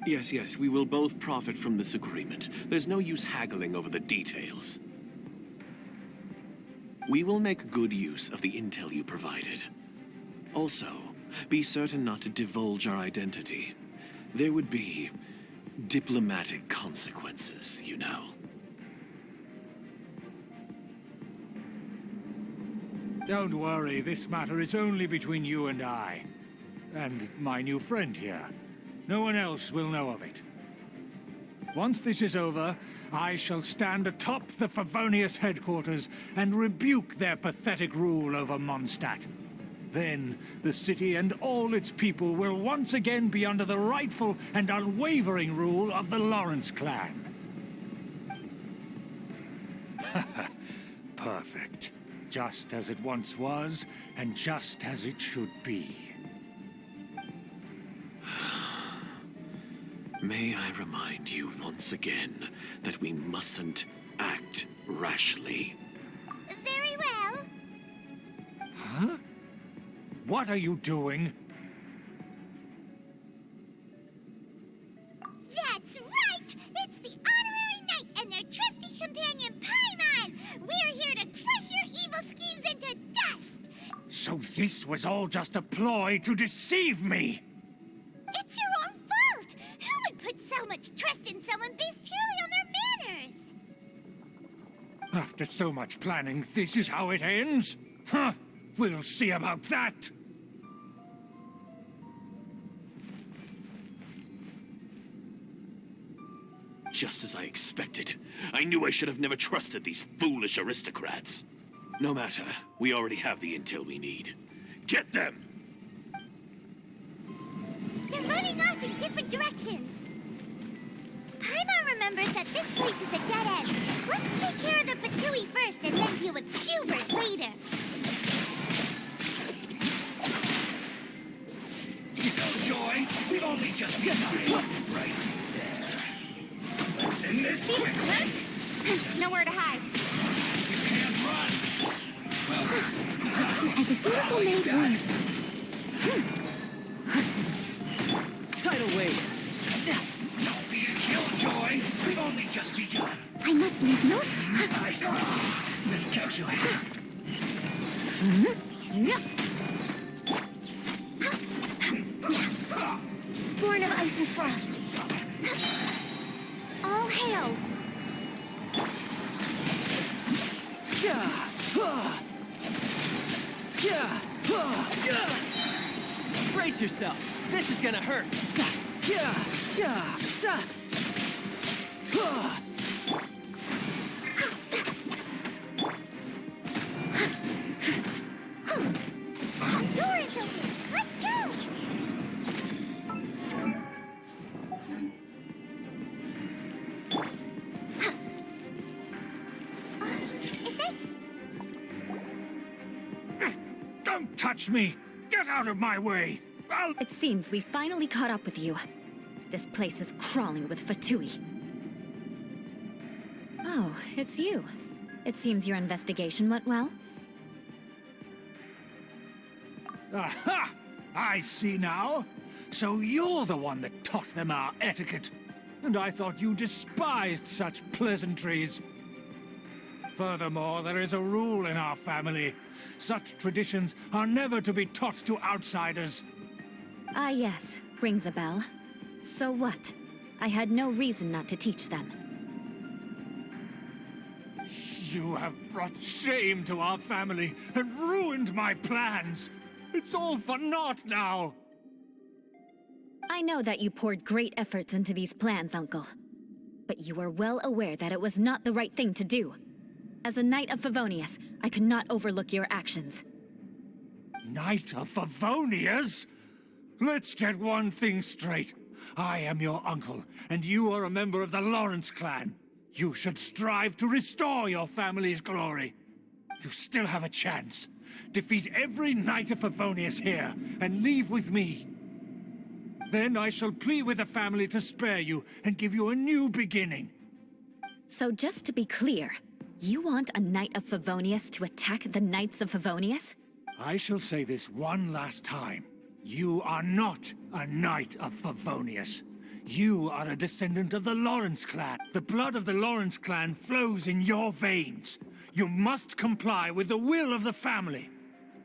Yes, we will both profit from this agreement. There's no use haggling over the details. We will make good use of the intel you provided. Also, be certain not to divulge our identity. There would be diplomatic consequences, you know. Don't worry, this matter is only between you and I. And my new friend here. No one else will know of it. Once this is over, I shall stand atop the Favonius headquarters and rebuke their pathetic rule over Mondstadt. Then, the city and all its people will once again be under the rightful and unwavering rule of the Lawrence clan. Perfect. Just as it once was, and just as it should be. May I remind you once again that we mustn't act rashly. Very well. Huh? What are you doing? That's right! It's the honorary knight and their trusty companion, Paimon! We're here to crush your evil schemes into dust! So this was all just a ploy to deceive me! It's your own fault! Who would put so much trust in someone based purely on their manners? After so much planning, this is how it ends? Huh! We'll see about that! Just as I expected. I knew I should have never trusted these foolish aristocrats. No matter, we already have the intel we need. Get them! They're running off in different directions. Paimon remembers that this place is a dead end. Let's take care of the Fatui first and then deal with Schubert later. Joy, we've only just begun. Right there. Let's end this quickly. Nowhere to hide. You can't run. Well, As a dutiful maid would. tidal wave. Don't be a killjoy. We've only just begun. I must leave notes. I miscalculated. Born of ice and frost. All hail. Brace yourself. This is gonna hurt. The door is open. Let's go. Is that... Don't touch me! Get out of my way! It seems we finally caught up with you. This place is crawling with Fatui. Oh, it's you. It seems your investigation went well. Aha! I see now. So you're the one that taught them our etiquette. And I thought you despised such pleasantries. Furthermore, there is a rule in our family. Such traditions are never to be taught to outsiders. Ah, yes. Rings a bell. So what? I had no reason not to teach them. You have brought shame to our family and ruined my plans. It's all for naught now. I know that you poured great efforts into these plans, Uncle. But you were well aware that it was not the right thing to do. As a Knight of Favonius, I could not overlook your actions. Knight of Favonius? Let's get one thing straight. I am your uncle, and you are a member of the Lawrence clan. You should strive to restore your family's glory. You still have a chance. Defeat every Knight of Favonius here, and leave with me. Then I shall plead with the family to spare you and give you a new beginning. So just to be clear, you want a Knight of Favonius to attack the Knights of Favonius? I shall say this one last time. You are not a Knight of Favonius. You are a descendant of the Lawrence clan. The blood of the Lawrence clan flows in your veins. You must comply with the will of the family.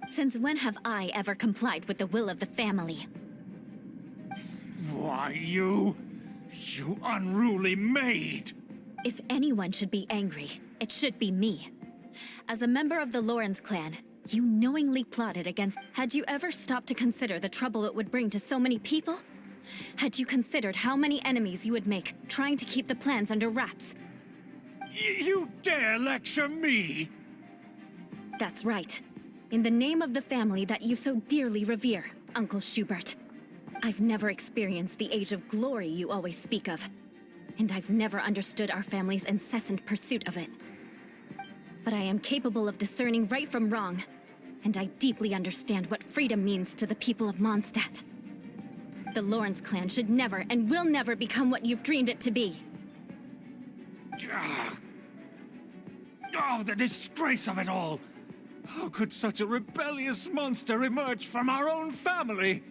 Since when have I ever complied with the will of the family? Why, you unruly maid! If anyone should be angry, it should be me. As a member of the Lawrence clan, you knowingly plotted against... Had you ever stopped to consider the trouble it would bring to so many people? Had you considered how many enemies you would make trying to keep the plans under wraps? You dare lecture me? That's right. In the name of the family that you so dearly revere, Uncle Schubert. I've never experienced the age of glory you always speak of. And I've never understood our family's incessant pursuit of it. But I am capable of discerning right from wrong. And I deeply understand what freedom means to the people of Mondstadt. The Lawrence clan should never and will never become what you've dreamed it to be. Oh, the disgrace of it all! How could such a rebellious monster emerge from our own family?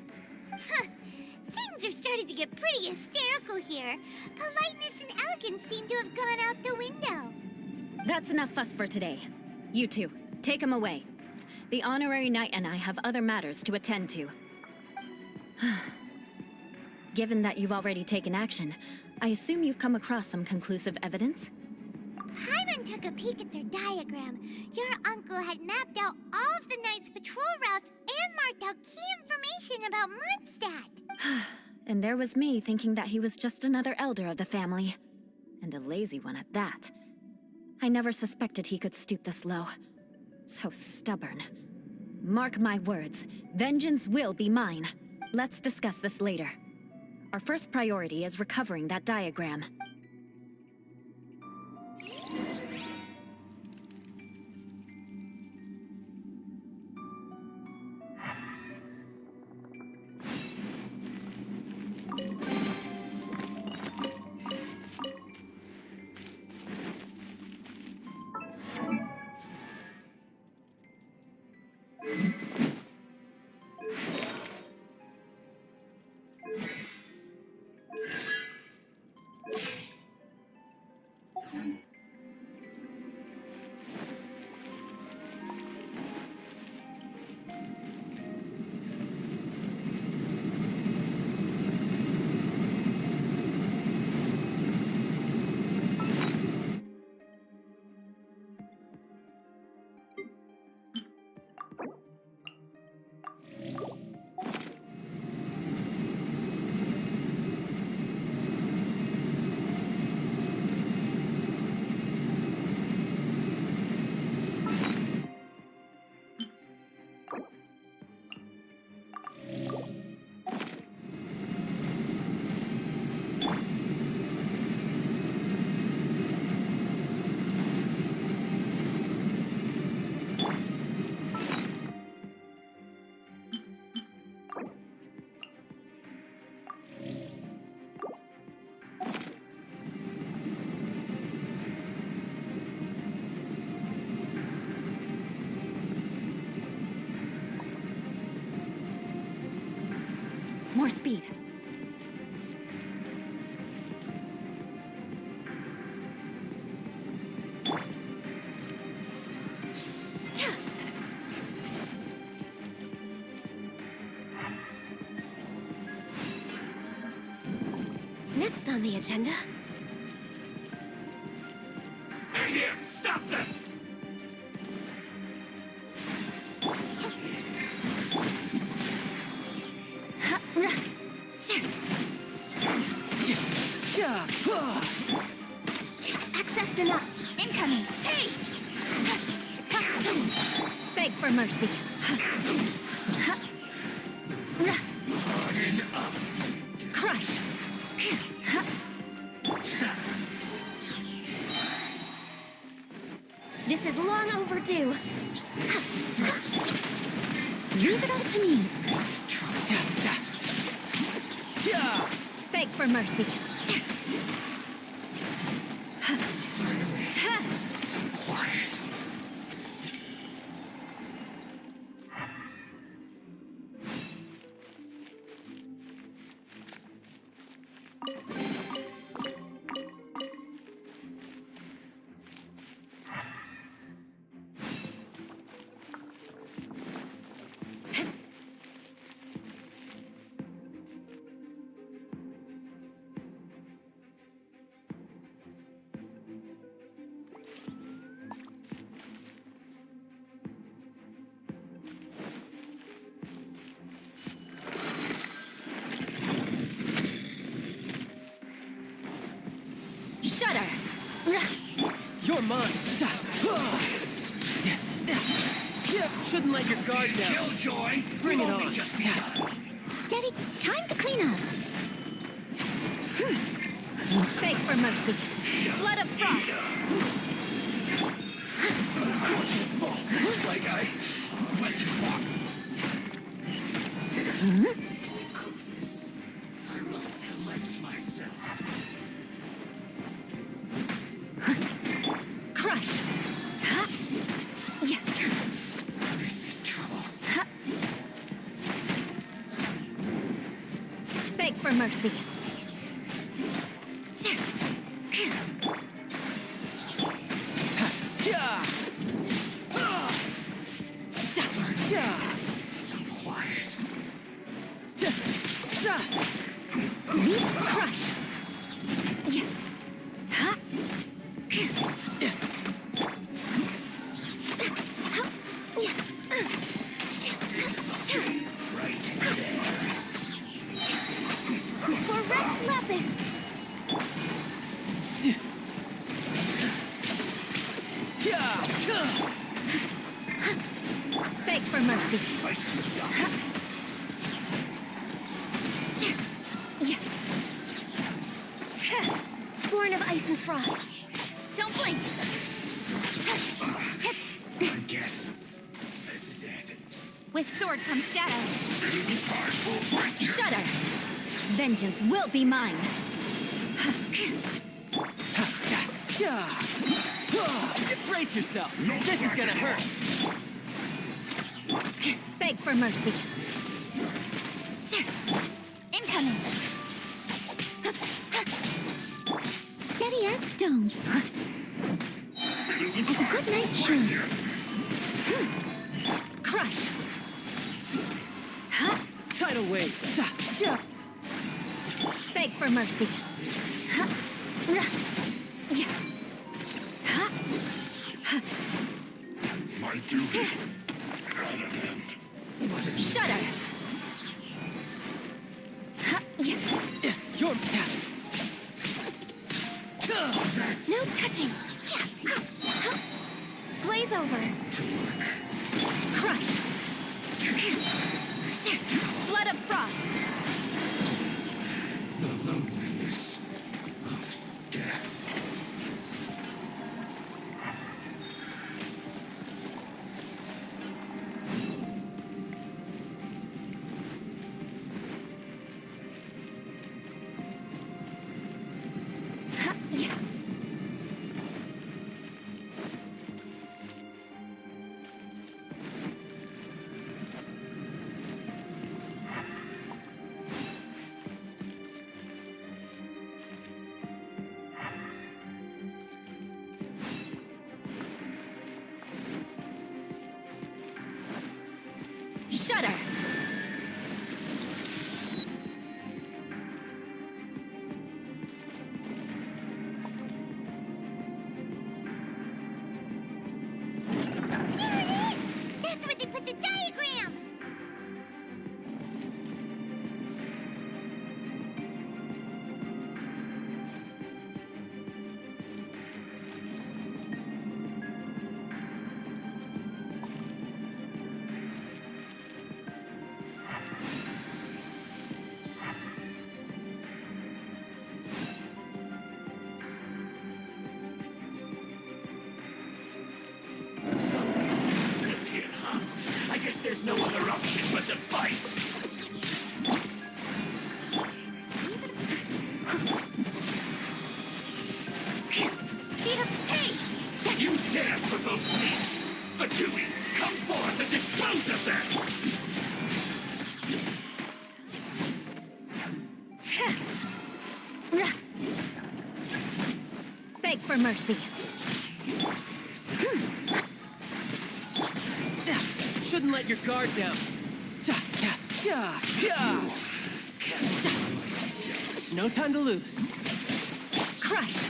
Things are starting to get pretty hysterical here. Politeness and elegance seem to have gone out the window. That's enough fuss for today. You two, take him away. The honorary knight and I have other matters to attend to. Given that you've already taken action, I assume you've come across some conclusive evidence? Paimon took a peek at their diagram. Your uncle had mapped out all of the Knight's patrol routes and marked out key information about Mondstadt. And there was me thinking that he was just another elder of the family. And a lazy one at that. I never suspected he could stoop this low. So stubborn. Mark my words, vengeance will be mine. Let's discuss this later. Our first priority is recovering that diagram. More speed. Next on the agenda. They're here! Stop them! Access denied. Incoming. Hey! Beg for mercy. Harden up. Crush! This is long overdue. Leave it all to me. This is trouble. Beg for mercy. So quiet. Shudder! You're mine. Shouldn't let your guard down. Killjoy, Bring it only on. just begun. Steady. Time to clean up. Beg for mercy. Flood of frost! Looks like I went too far. I must collect myself. Crush! Yeah. This is trouble. Beg for mercy. So quiet. Crush! Yeah. Right there. For Rex Lapis. Beg for mercy. I see. Yeah. Born of ice and frost. Don't blink. I guess this is it. With sword comes shadow. Shudder! Vengeance will be mine. Brace yourself. This is gonna hurt. Beg for mercy. Incoming. Steady as stone. It was a good night show. Crush! Tidal wave. Beg for mercy. Yeah. My duty at an end. Shudder! Yeah. You're... No touching. Glaze over. Crush! Flood of frost! The loneliness of death. Yeah. Shudder! That's where they put the diagram! This here, huh? I guess there's no other option but to fight. Speed up. Hey! You dare provoke me! Fatui, come forth and dispose of them! Beg for mercy. Shouldn't let your guard down. No time to lose. Crush!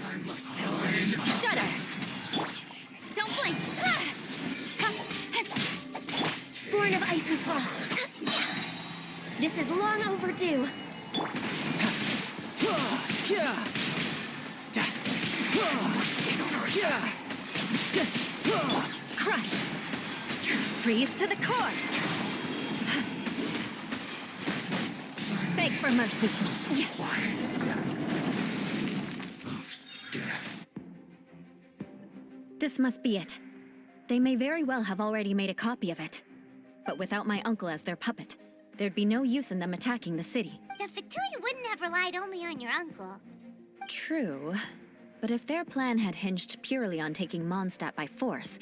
I must go in. Shudder! Don't blink. Born of ice and frost. This is long overdue. Crush! Freeze to the core! Beg for mercy. This must be it. They may very well have already made a copy of it. But without my uncle as their puppet, there'd be no use in them attacking the city. The Fatui wouldn't have relied only on your uncle. True. But if their plan had hinged purely on taking Mondstadt by force,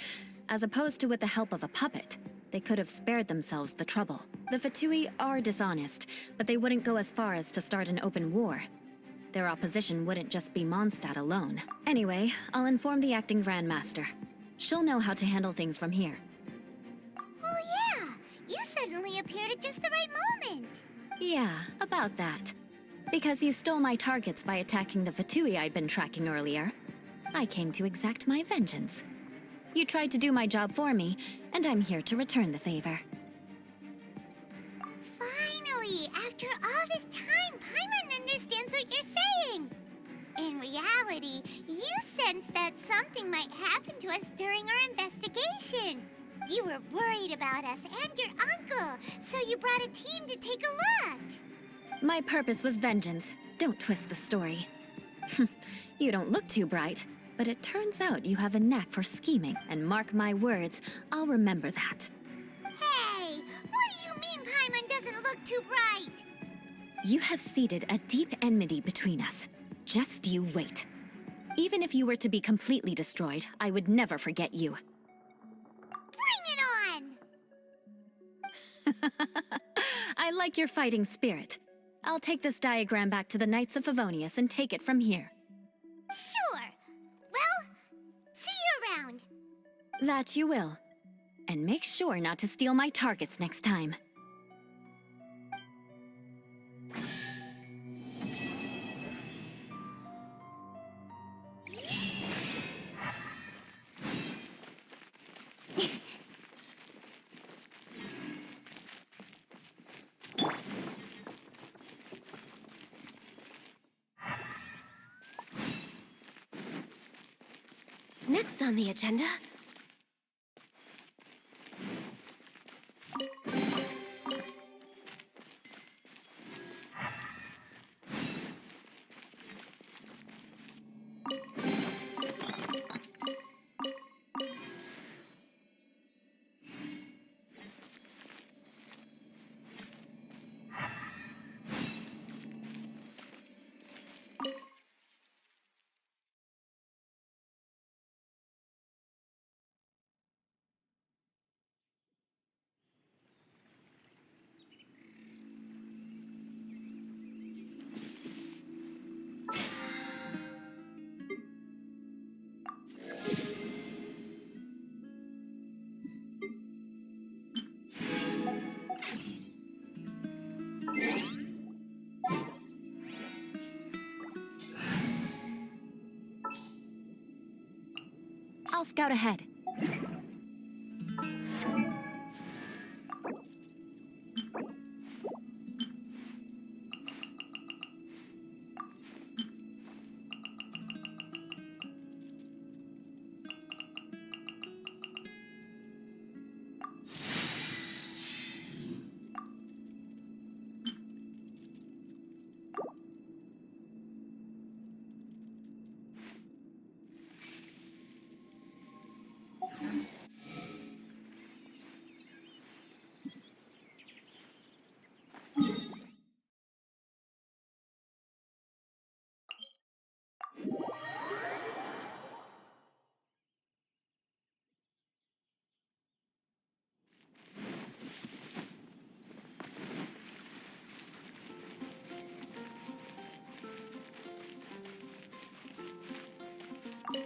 as opposed to with the help of a puppet, they could have spared themselves the trouble. The Fatui are dishonest, but they wouldn't go as far as to start an open war. Their opposition wouldn't just be Mondstadt alone. Anyway, I'll inform the acting Grandmaster. She'll know how to handle things from here. Oh yeah! You suddenly appeared at just the right moment! Yeah, about that. Because you stole my targets by attacking the Fatui I'd been tracking earlier, I came to exact my vengeance. You tried to do my job for me, and I'm here to return the favor. Finally! After all this time, Paimon understands what you're saying! In reality, you sensed that something might happen to us during our investigation. You were worried about us and your uncle, so you brought a team to take a look. My purpose was vengeance. Don't twist the story. You don't look too bright, but it turns out you have a knack for scheming, and mark my words, I'll remember that. Hey! What do you mean Paimon doesn't look too bright? You have seeded a deep enmity between us. Just you wait. Even if you were to be completely destroyed, I would never forget you. Bring it on! I like your fighting spirit. I'll take this diagram back to the Knights of Favonius and take it from here. Sure. Well, see you around. That you will. And make sure not to steal my targets next time. Next on the agenda... I'll scout ahead.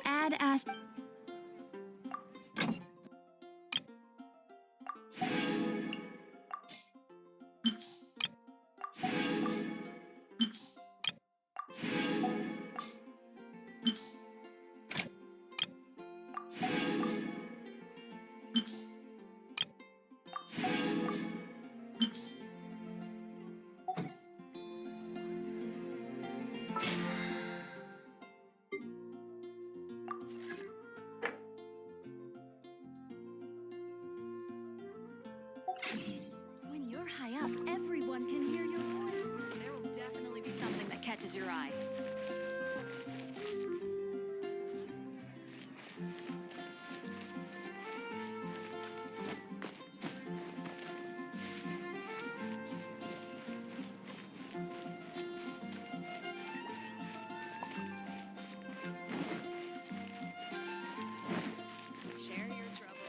Add Ast... swift as your eye. Share your troubles.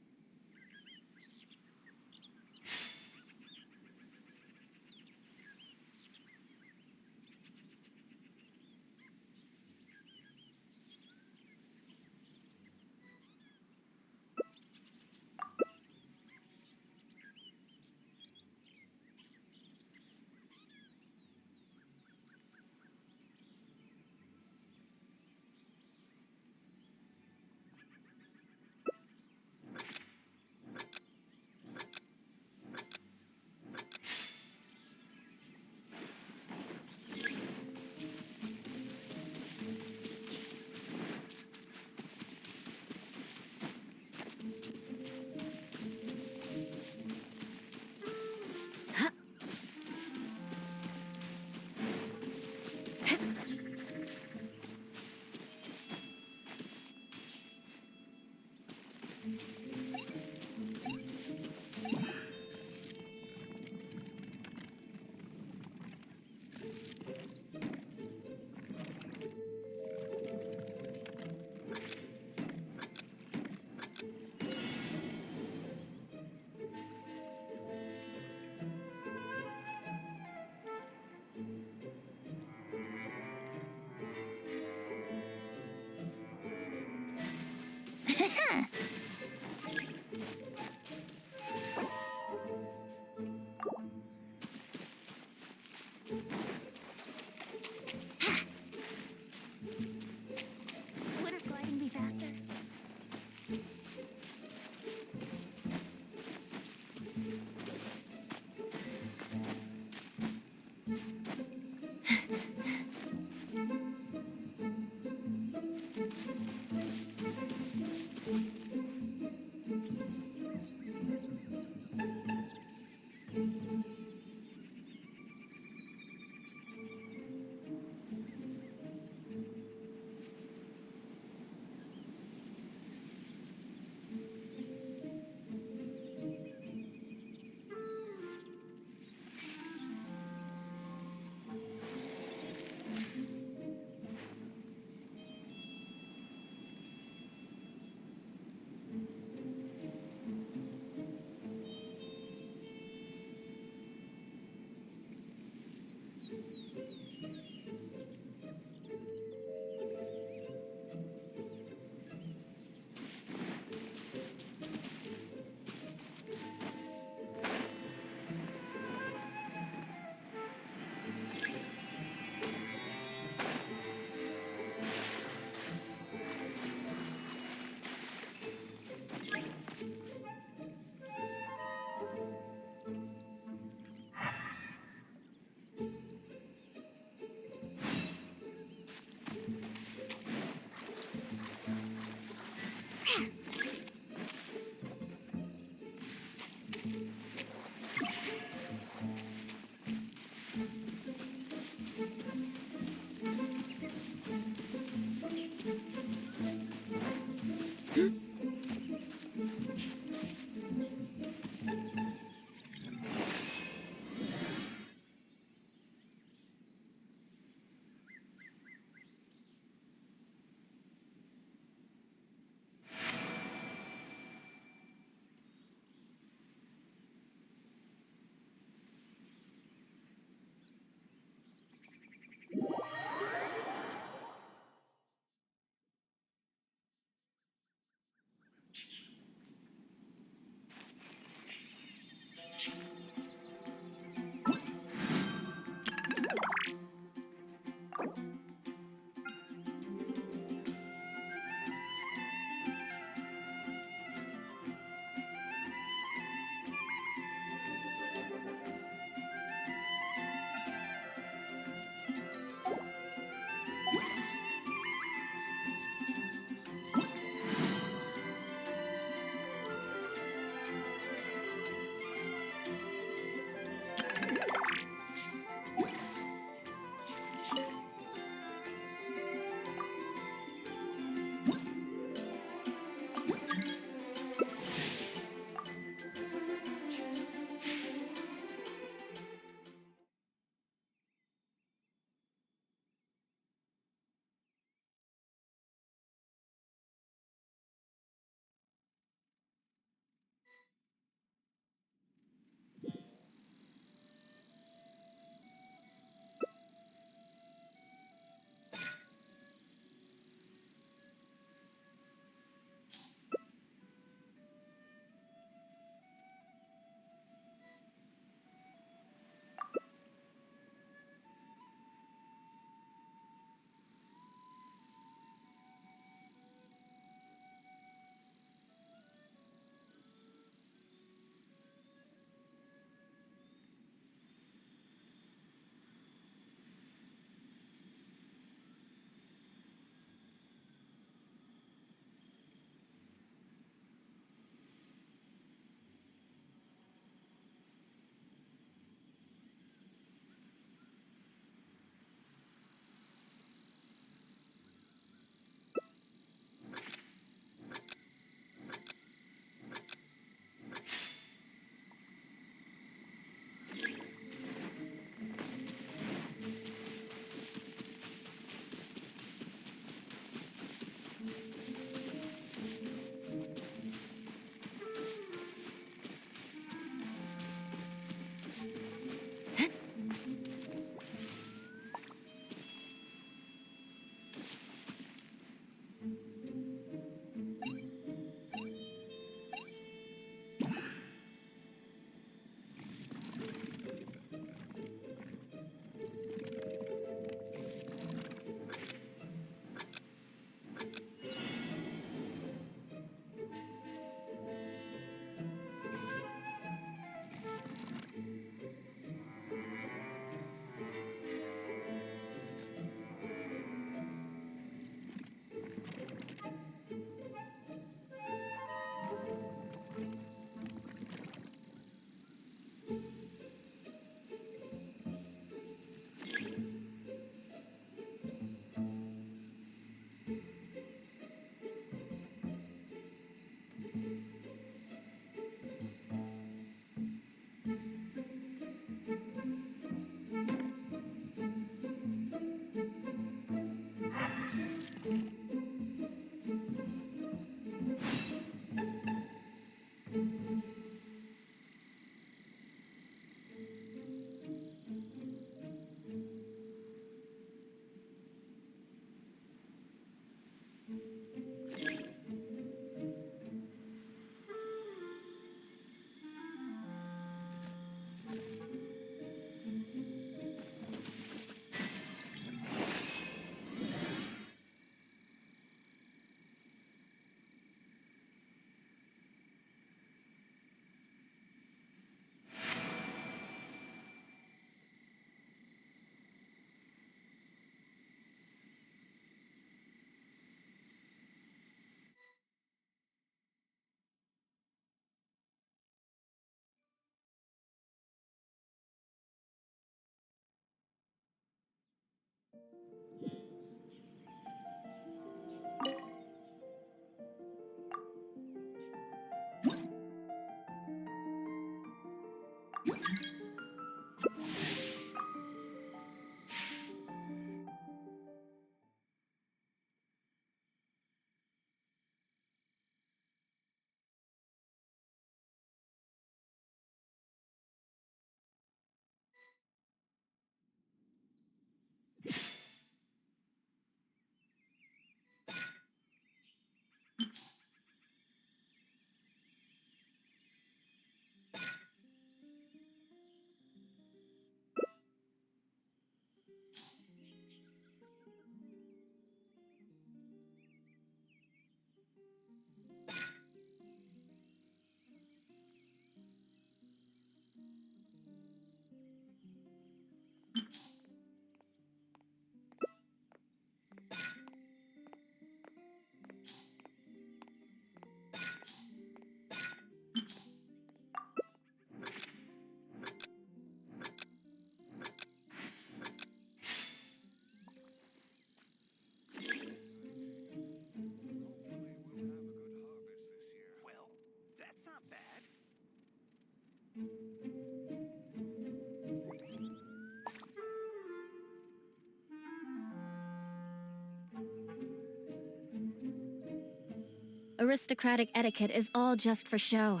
Aristocratic etiquette is all just for show.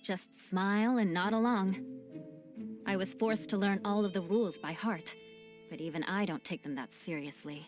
Just smile and nod along. I was forced to learn all of the rules by heart, but even I don't take them that seriously.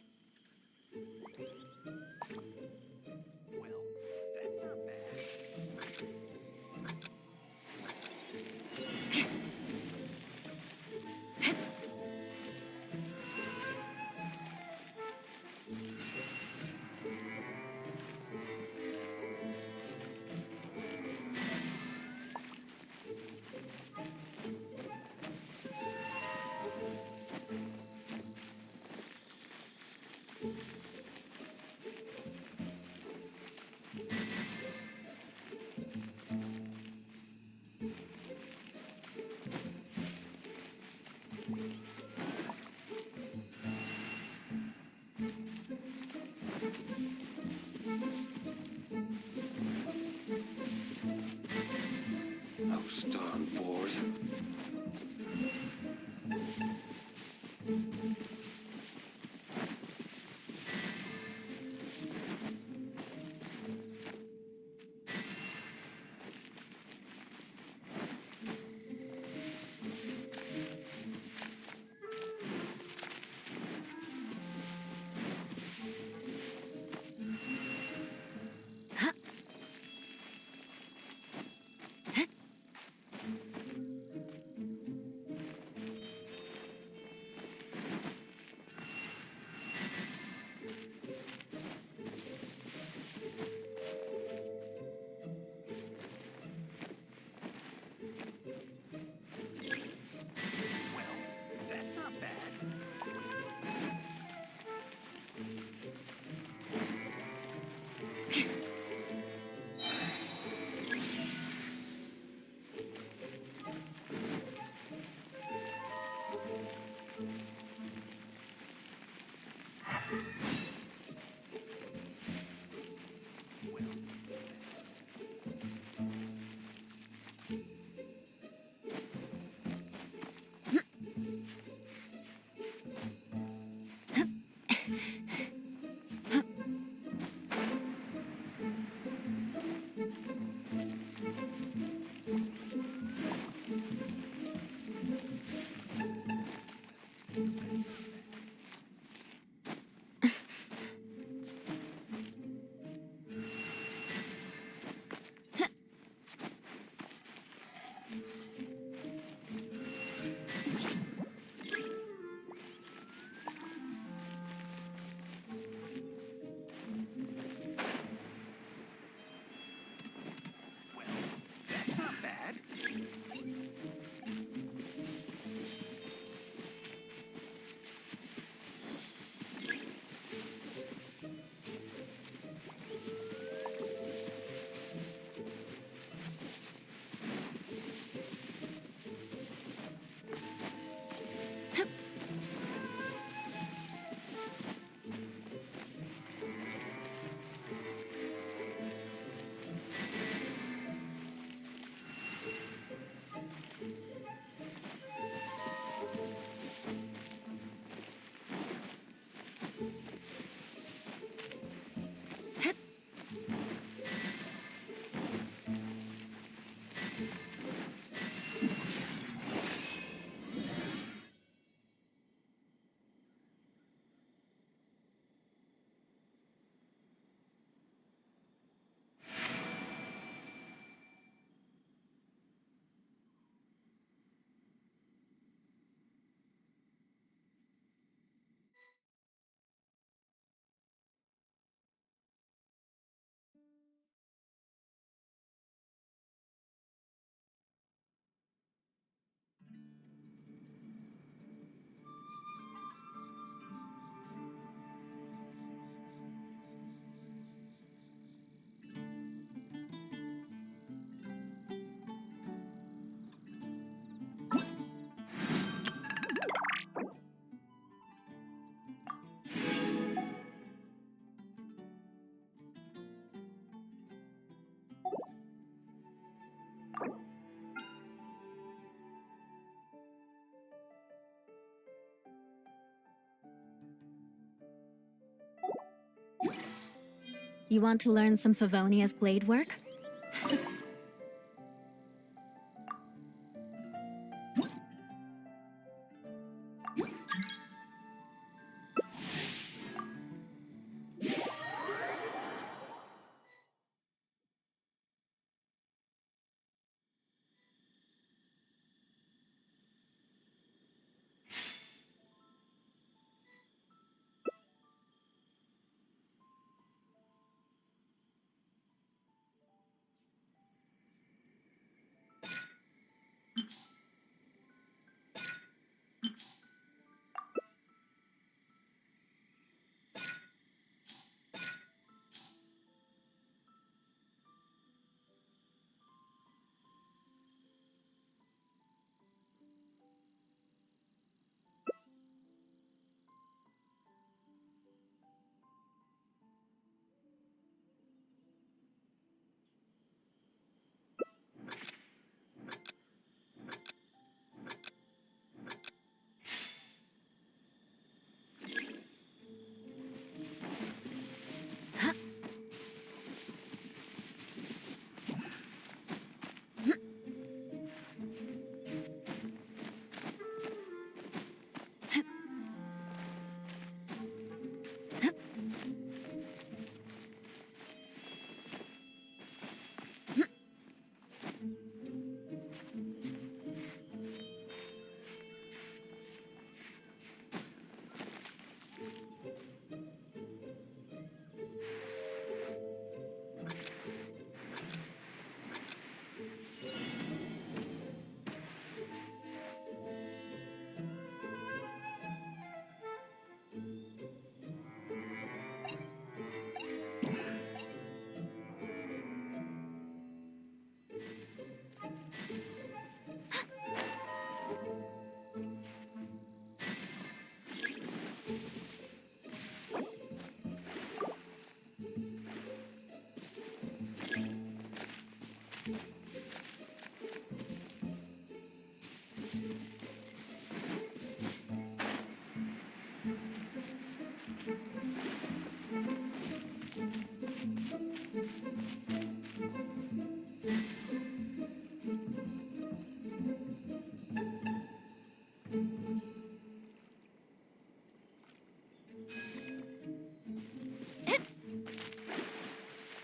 You want to learn some Favonia's blade work?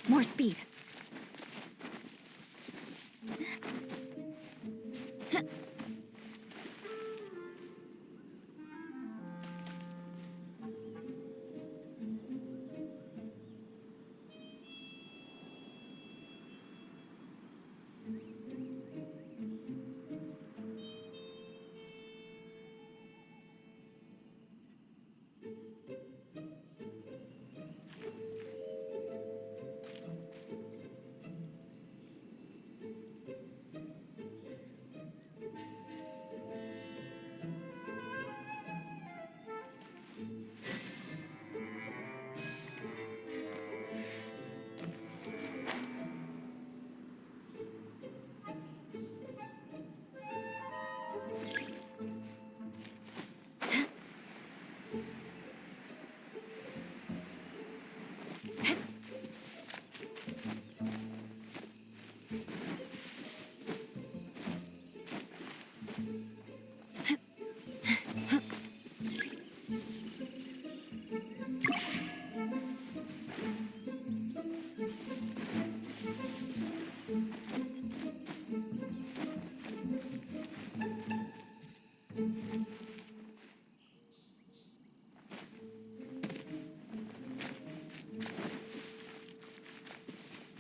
More speed.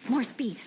More speed.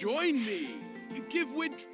Join me! Give Wit...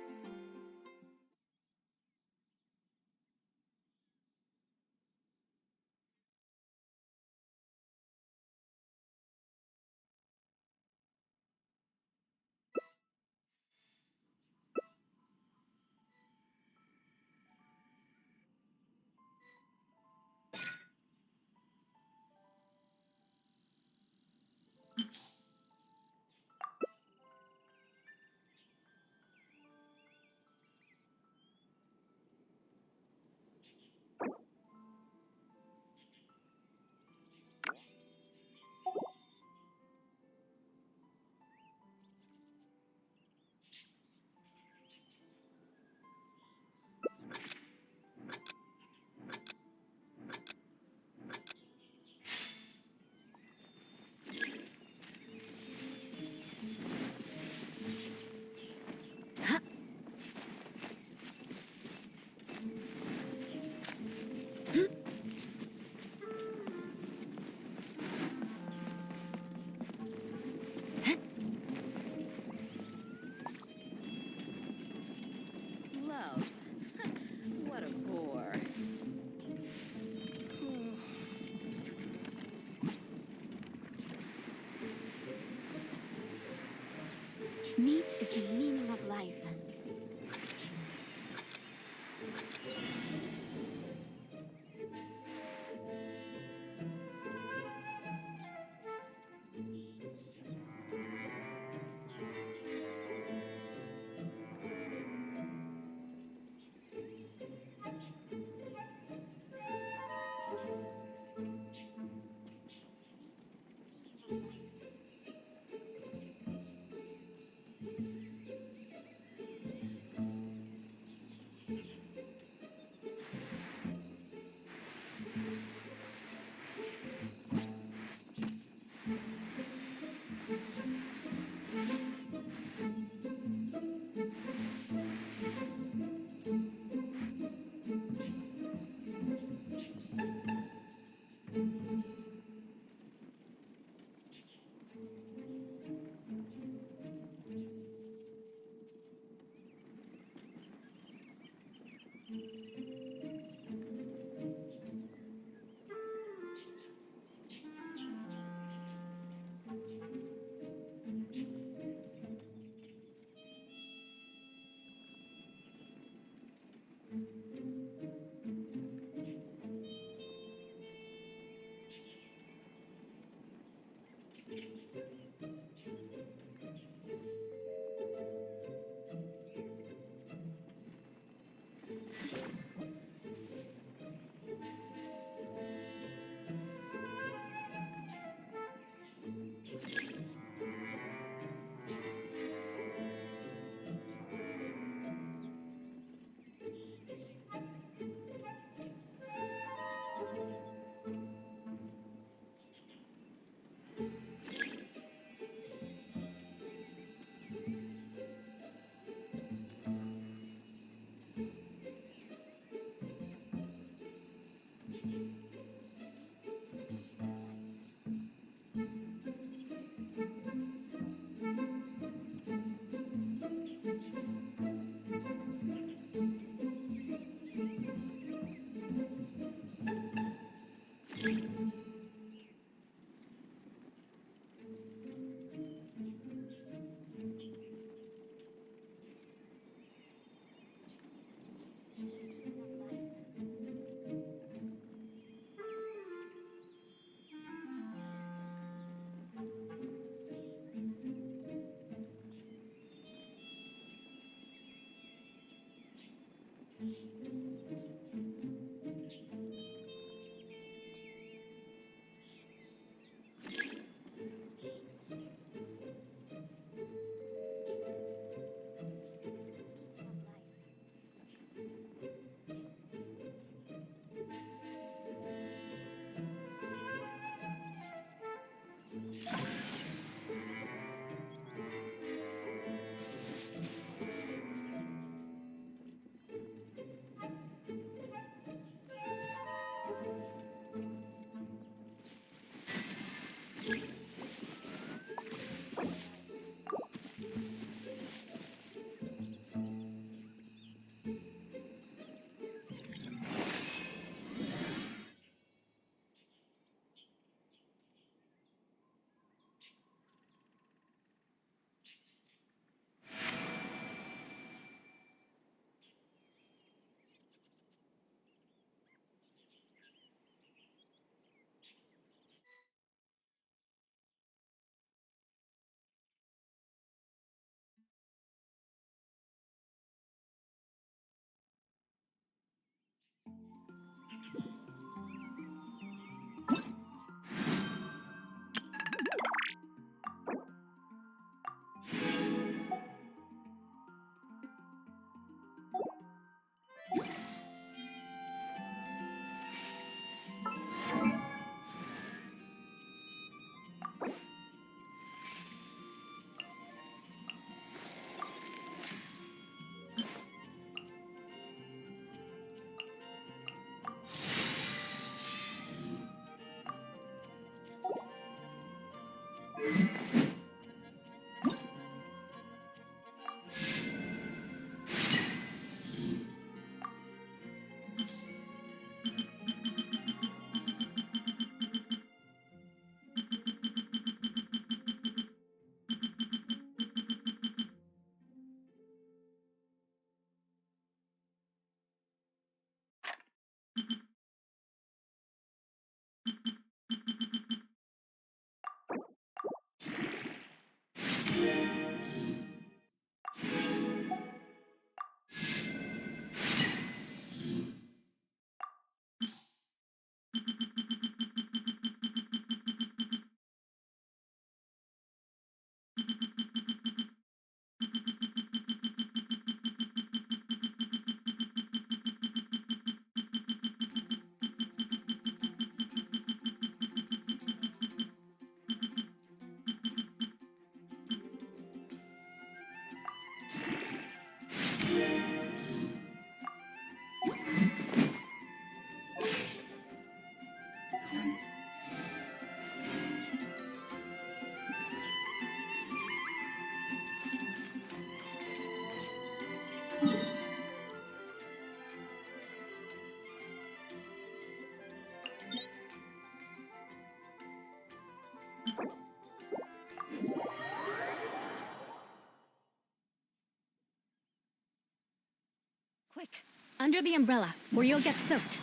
under the umbrella, or you'll get soaked.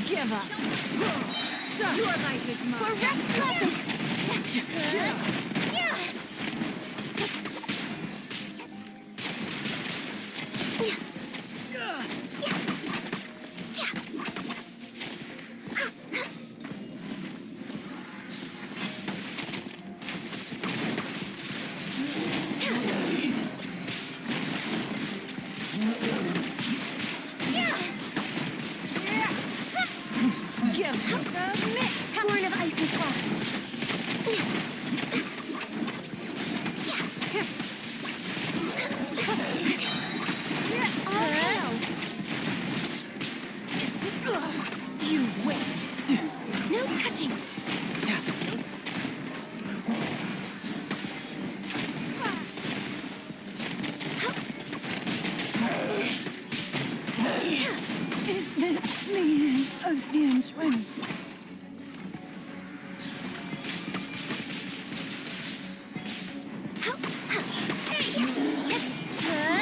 Give up. Your life is mine. For Rex Born of ice and frost. You wait. No touching. Is this the end of Genshin?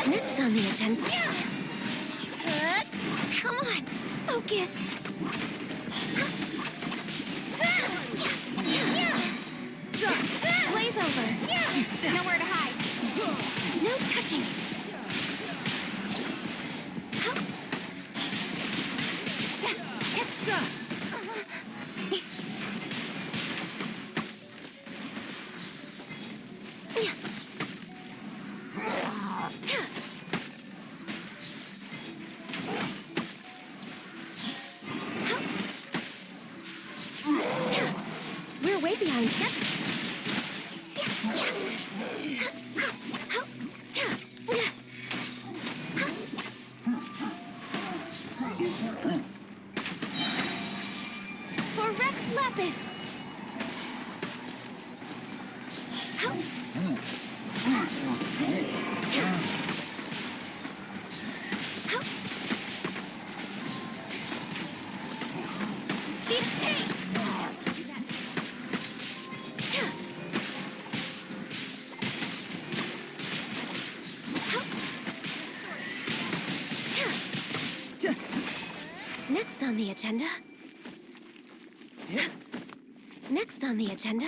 Next on the agenda. Come on, focus. Blaze over. Nowhere to hide. No touching. behind schedule. For Rex Lapis! Next on the agenda. Next on the agenda.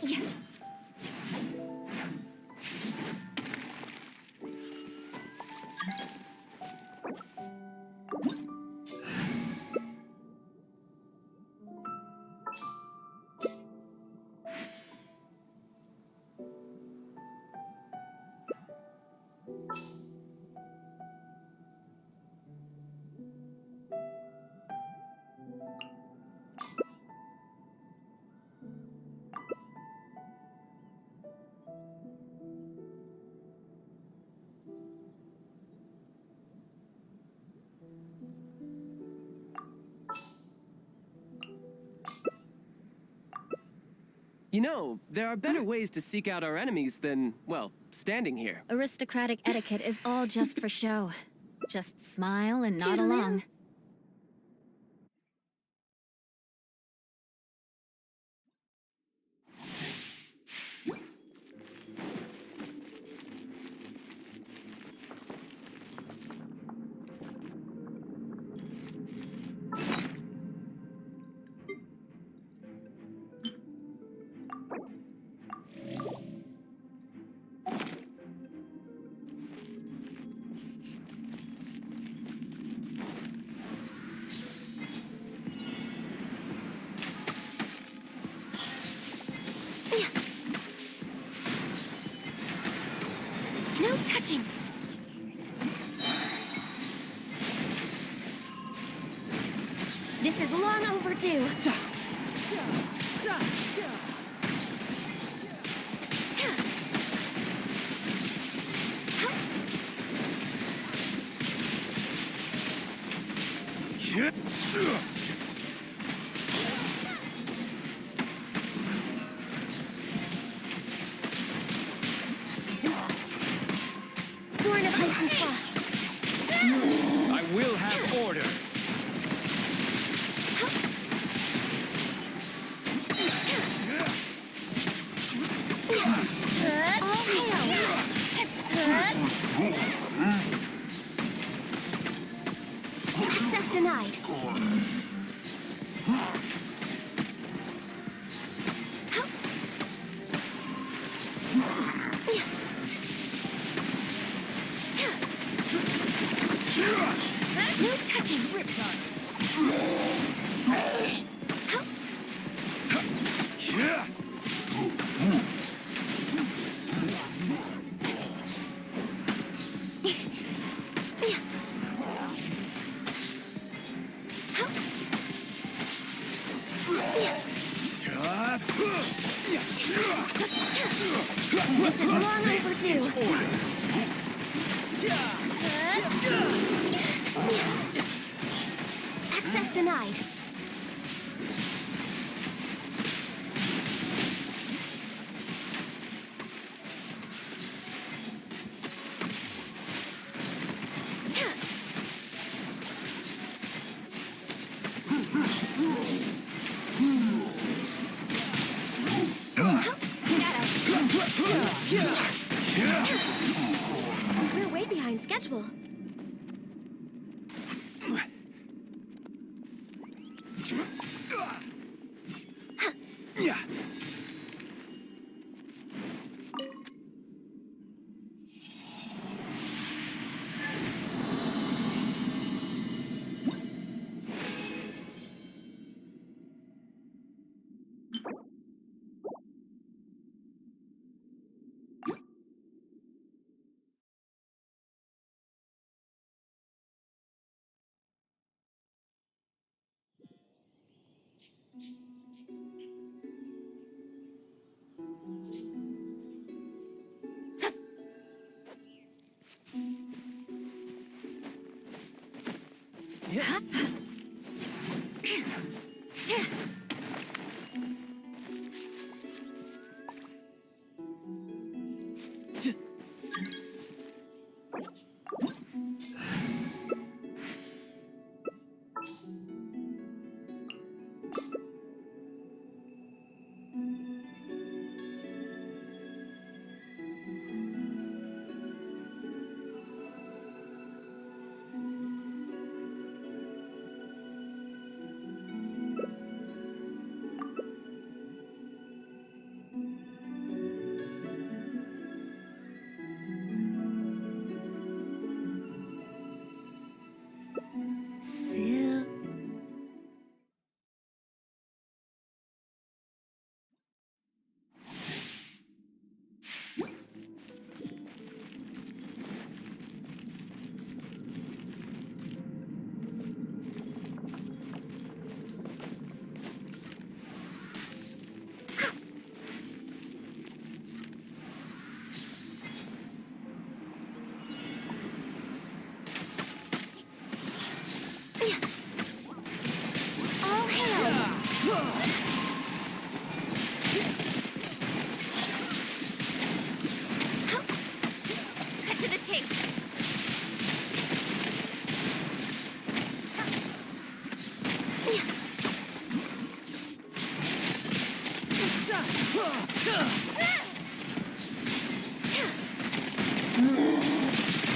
Yeah. You know, there are better ways to seek out our enemies than, well, standing here. Aristocratic etiquette is all just for show. Just smile and nod along. No touching! This is long overdue. Born of ice and frost. I will have order. Access denied. No touching. This is long overdue. Access denied. We're way behind schedule.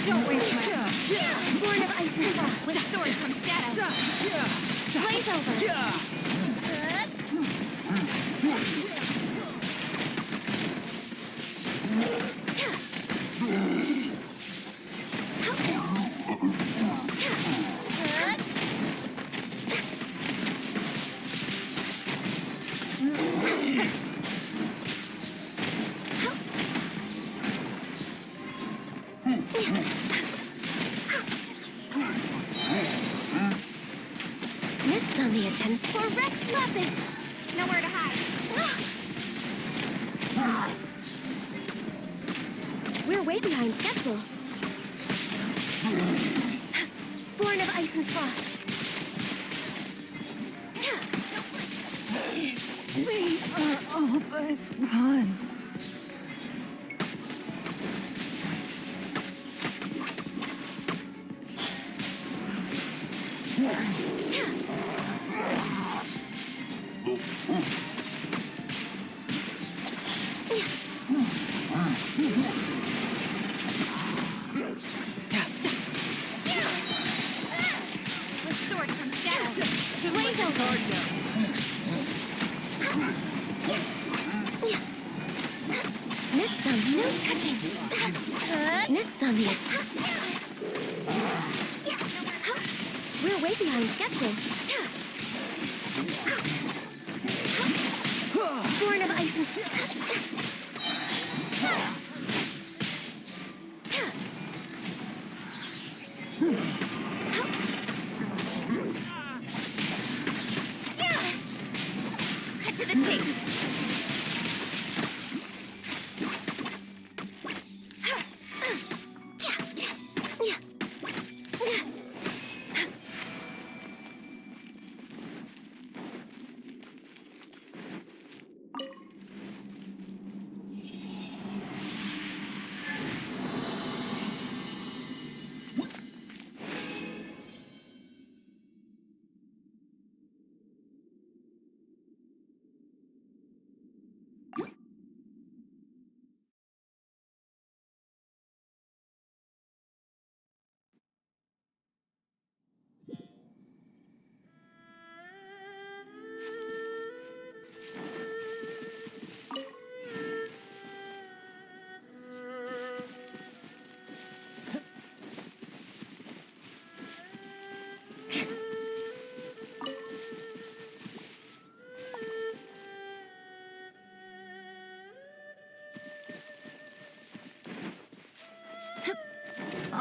Don't waste my Born of ice and frost. With sword from shadow. Blaze over. Next on the agenda for Rex Lapis. Nowhere to hide. We're way behind schedule. Born of ice and frost. We are all but one. Next on, no touching. Next on the... We're way behind schedule. Born of ice and... Cut to the chase.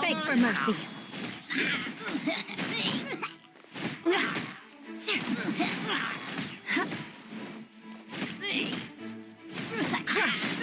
beg for mercy. Crush.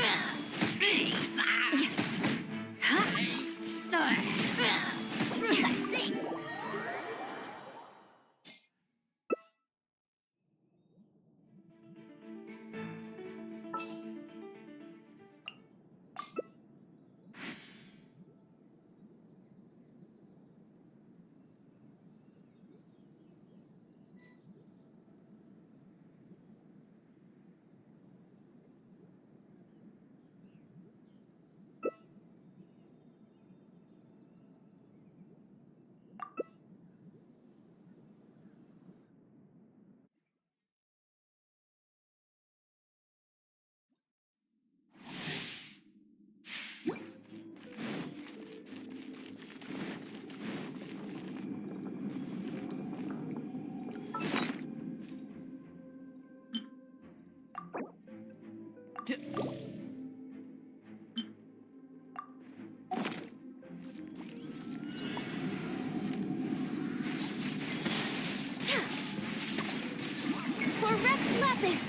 For Rex Lapis!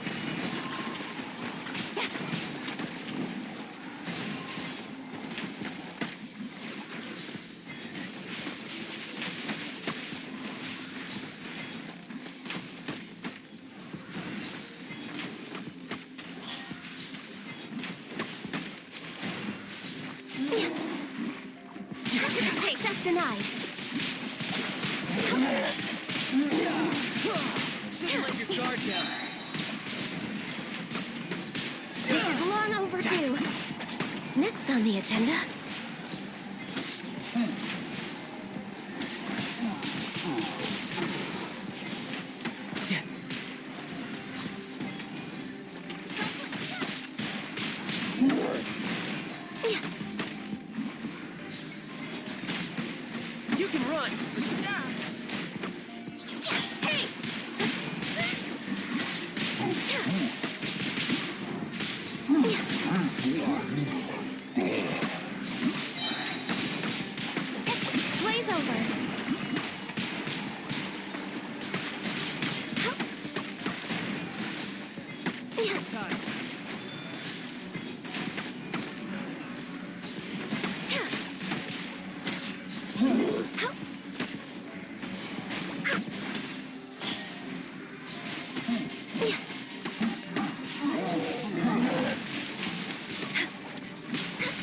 Access denied. Let your guard down. This is long overdue. Next on the agenda. You can run. Blaze over.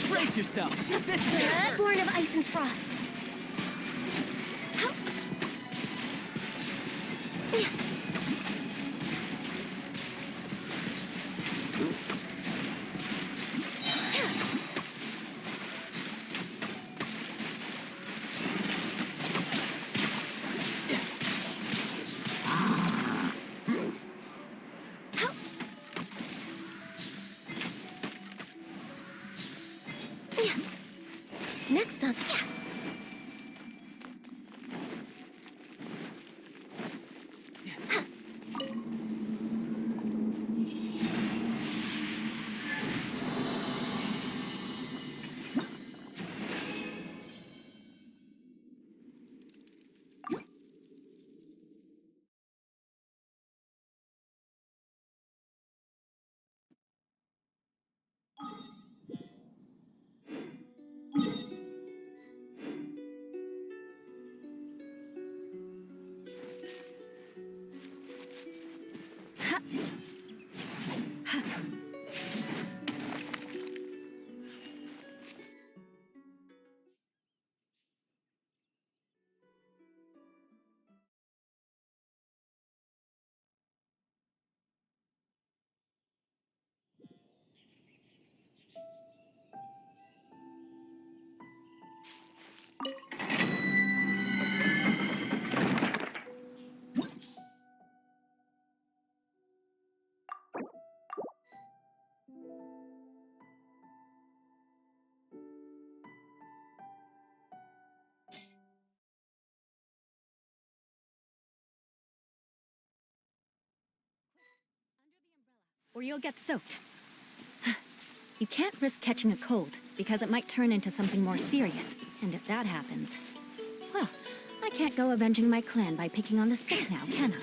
Brace yourself. This is Born of ice and frost. Next up. Or you'll get soaked. You can't risk catching a cold. because it might turn into something more serious. And if that happens, well, I can't go avenging my clan by picking on the sick now, can I?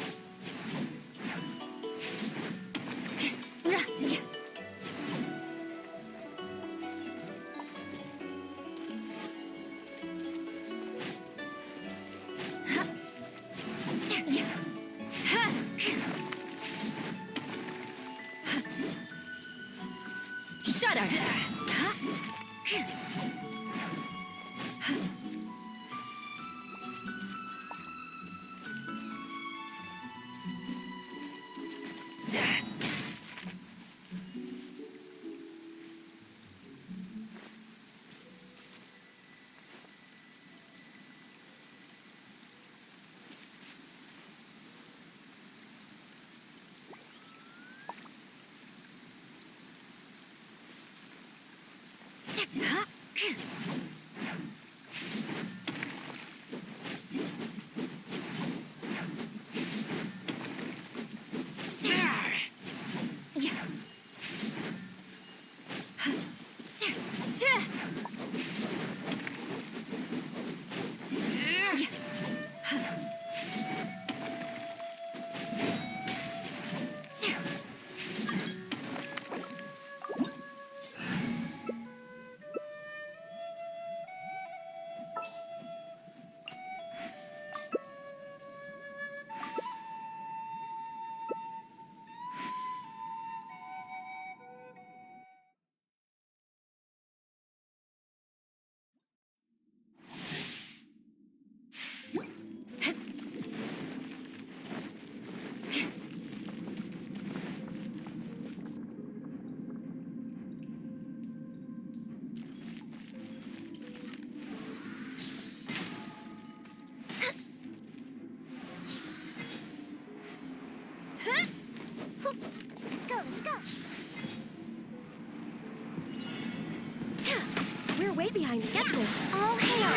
We're way behind schedule. All hail!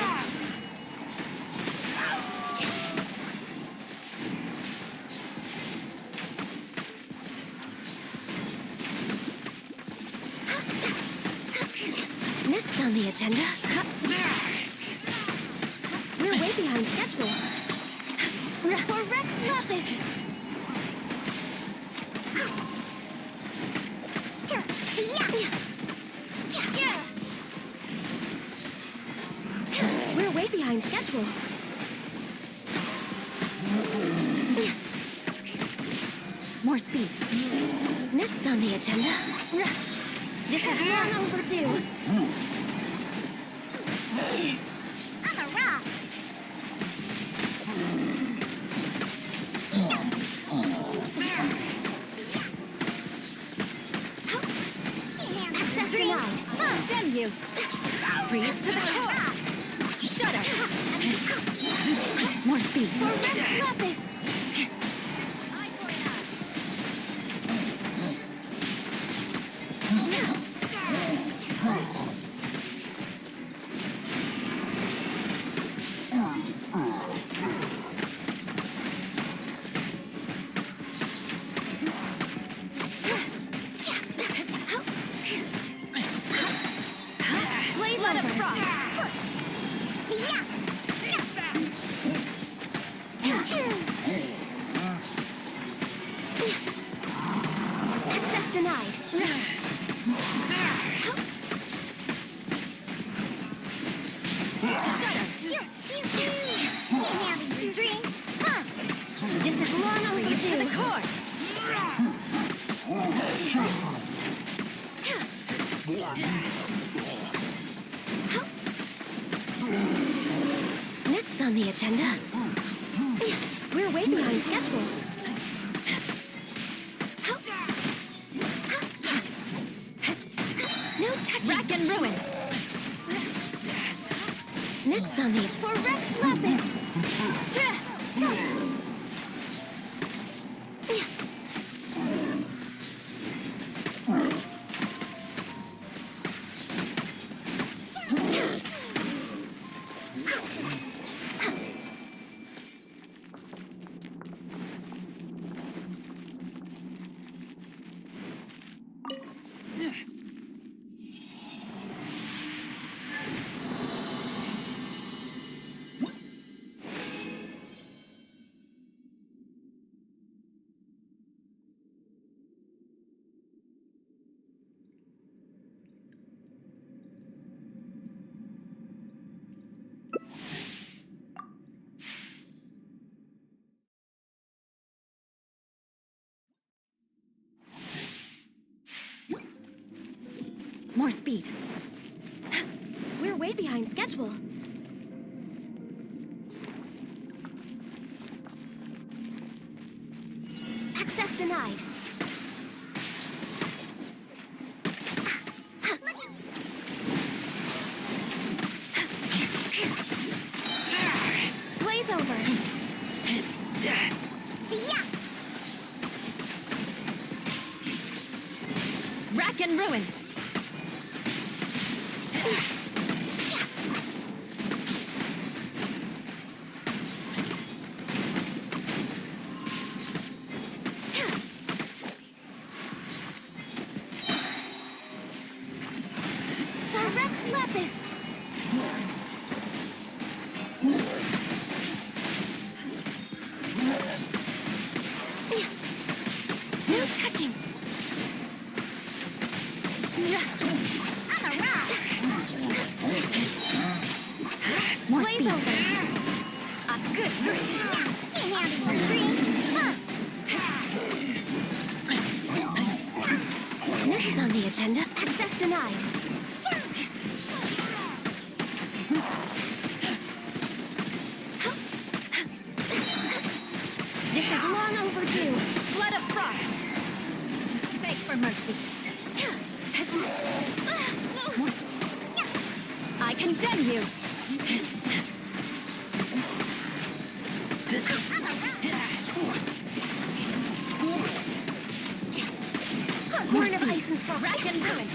Next on the agenda... We're way behind schedule. For Rex Lapis! We're way behind schedule. More speed. Next on the agenda... This is long overdue. I'm a rock. Access denied. Damn you! Freeze to the core! Shudder! More speed. For Rex Lapis! Next on the agenda... We're way behind schedule. No touching. Rack and ruin. Next on the... For Rex Lapis! More speed. We're way behind schedule. Access denied. Blaze over. Yeah. Rack and ruin. Next on the agenda, access denied. This is long overdue. Flood of frost. Beg for mercy. I condemn you. Horn of ice and frost. Rack and ruin.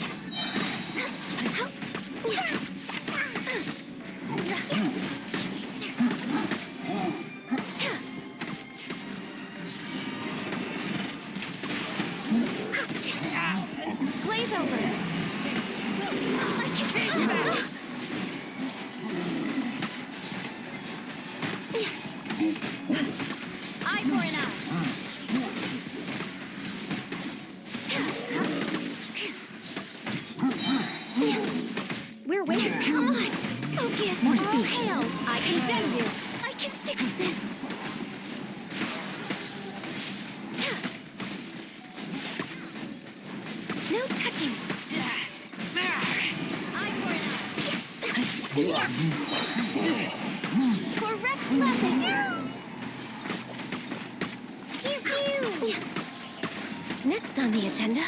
Blaze over. Eye for an eye. We're waiting. Come on. Focus. More All speed. hail. I condemn you. I can fix this. No touching. Eye for an eye. For Rex Lapis. Pew pew. Next on the agenda.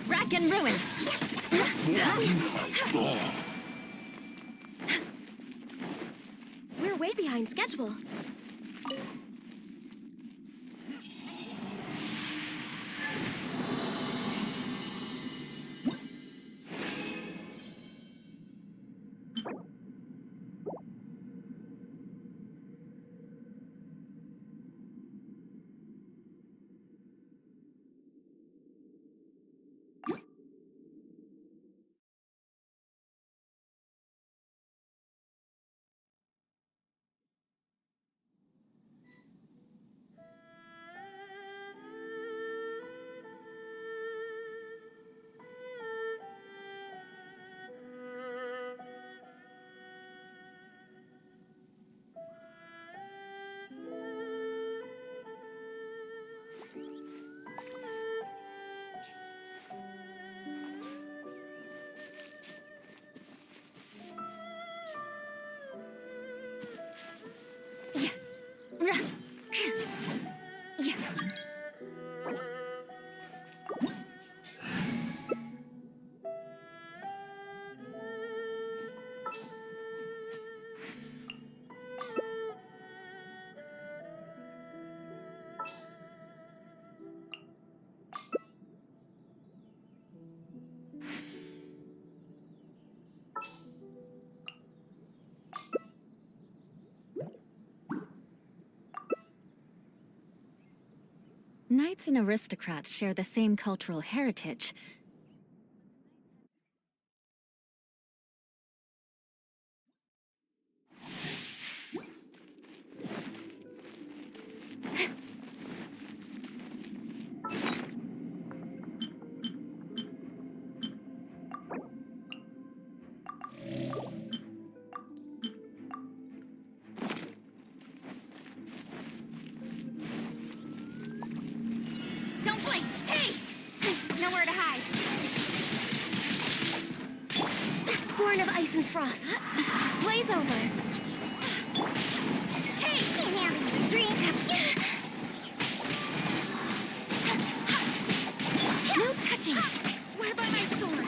Rack and ruin. We're way behind schedule. Knights and aristocrats share the same cultural heritage. ice and frost. Blaze over. Hey, can't handle your drink. No touching. I swear by my sword.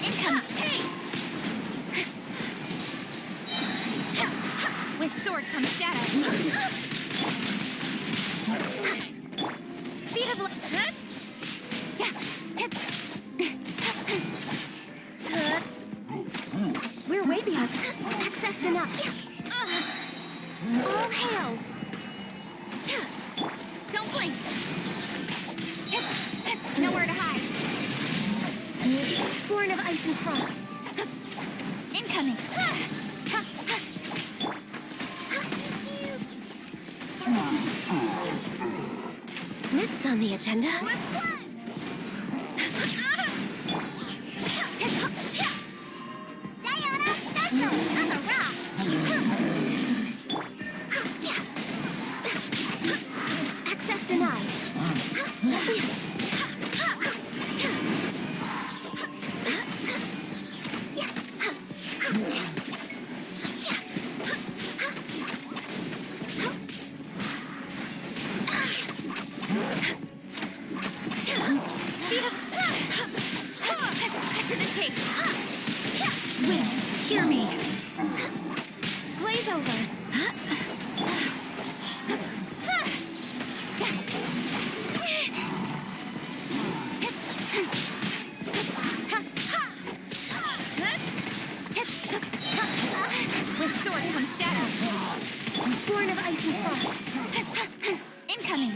Incoming. Hey! With sword comes shadow. Speed of light. We're way beyond. Access denied. All hail. Don't blink. Nowhere to hide. Born of ice and frost. Incoming. Next on the agenda. Diana special on the rock. Access denied. To the chase. Wait, hear me. Blaze over. With sword comes shadow. Born of ice and frost. Incoming.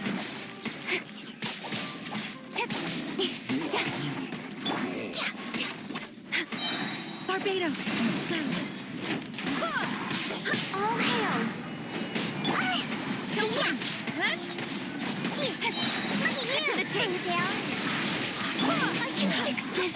Barbados. All hail. Don't blink. To the chase. I can fix this.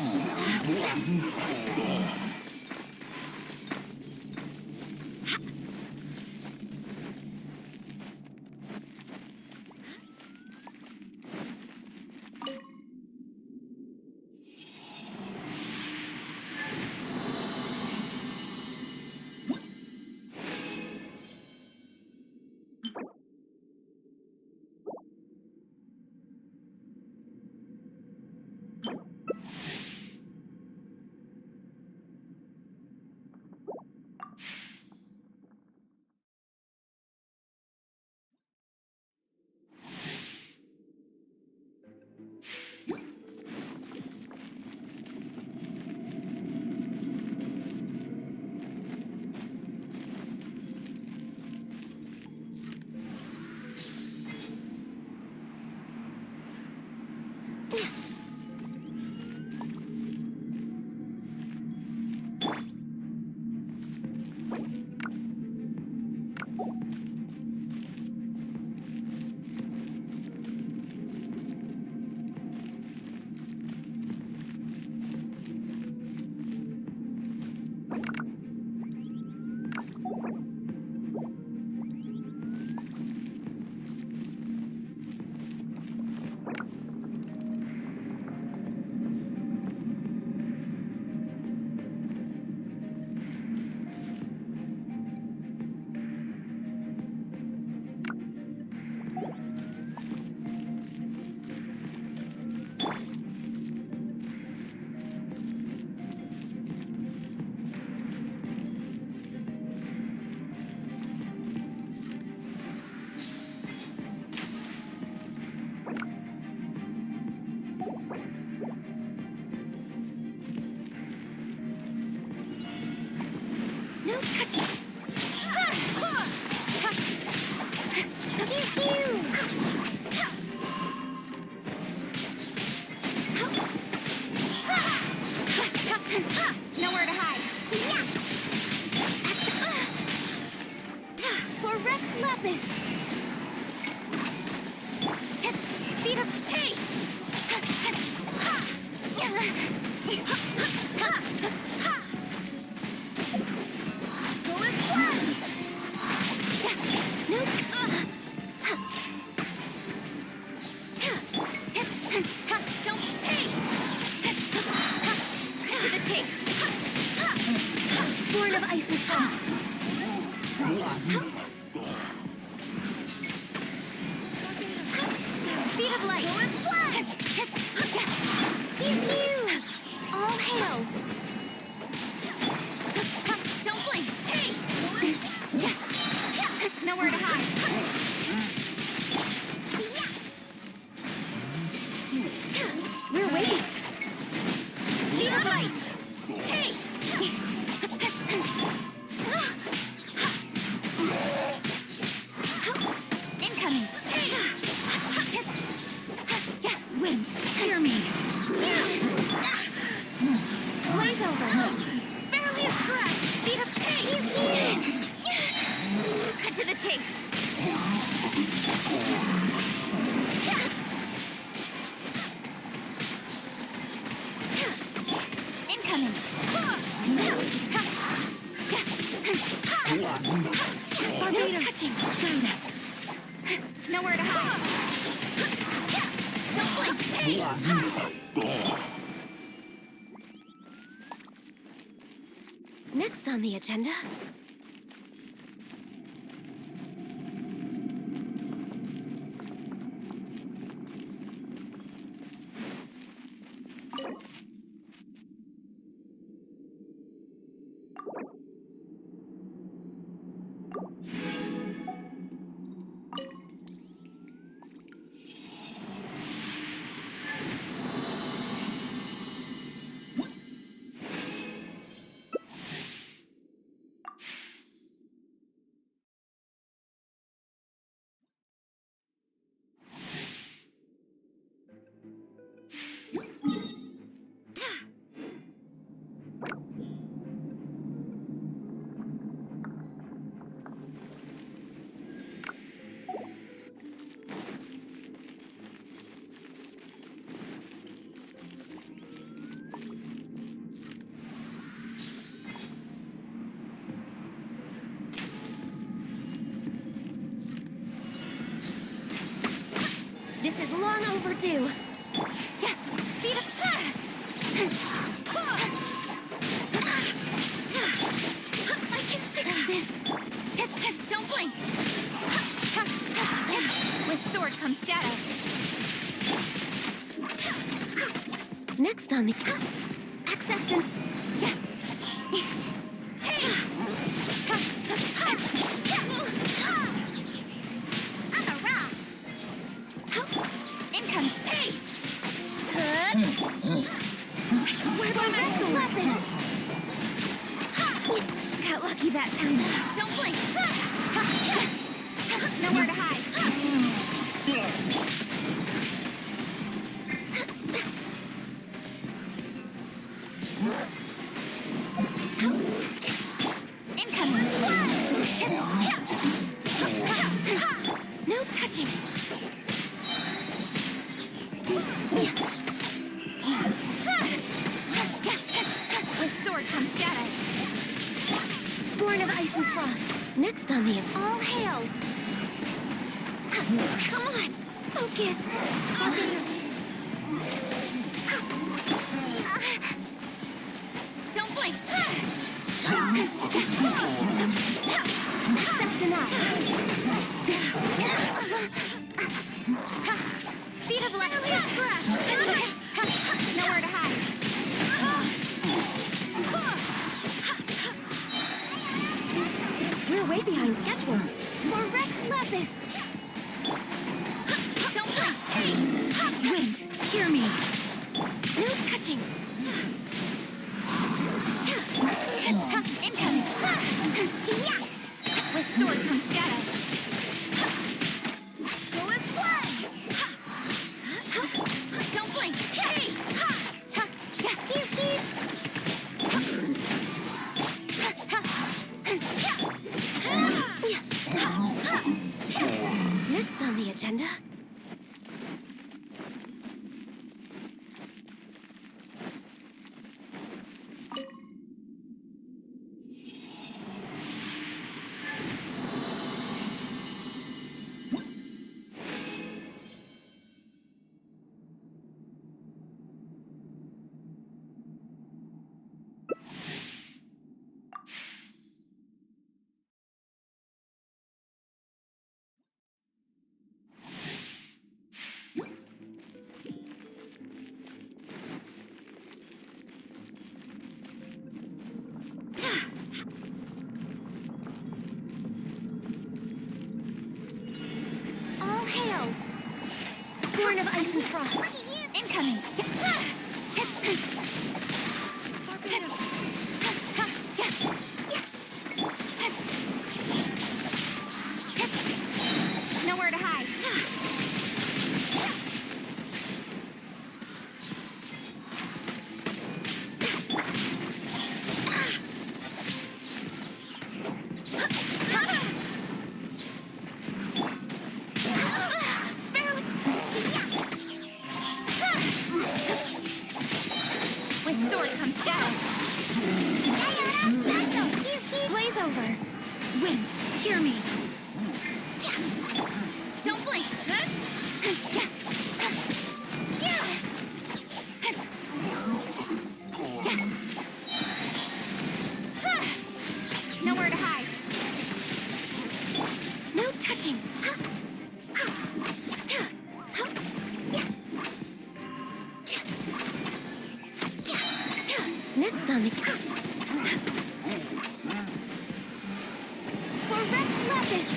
No touching. Nowhere to hide. For Rex Lapis. Speed up. Hey! Born of ice and frost. Speed of light. Pew pew. All hail. Don't blink. Hey. Nowhere to hide. We're waiting. Speed of light. Hey. Incoming. Hey. Wind. Hear me. Blaze over. Barely a scratch. Speed of pace. Cut to the chase. Incoming. No touching. Guide us. Nowhere to hide. Don't blink. Hey. Next on the agenda. This is long overdue. Yeah, speed of I can fix this. Don't blink. With sword comes shadow. Next on the access to Incoming. Hey. I swear by my soul. Got lucky that time. Don't blink. Nowhere to hide. Incoming. No touching. With sword comes shadow. Born of ice and frost. Next on the All hail. Come on. Focus. Don't blink. Access denied. Speed of light. Nowhere to hide. We're way behind schedule. For Rex Lepis. Don't blink. Hey. Wind, hear me. No touching. Incoming. Yeah. With sword comes shadow. Go as planned. Don't blink. Hey. Next on the agenda. ice and frost. Incoming. Nowhere to hide. When sword comes down. Blaze over. Wind, hear me. Don't blink. Nowhere to hide. No touching. Next on the... For Rex Lapis.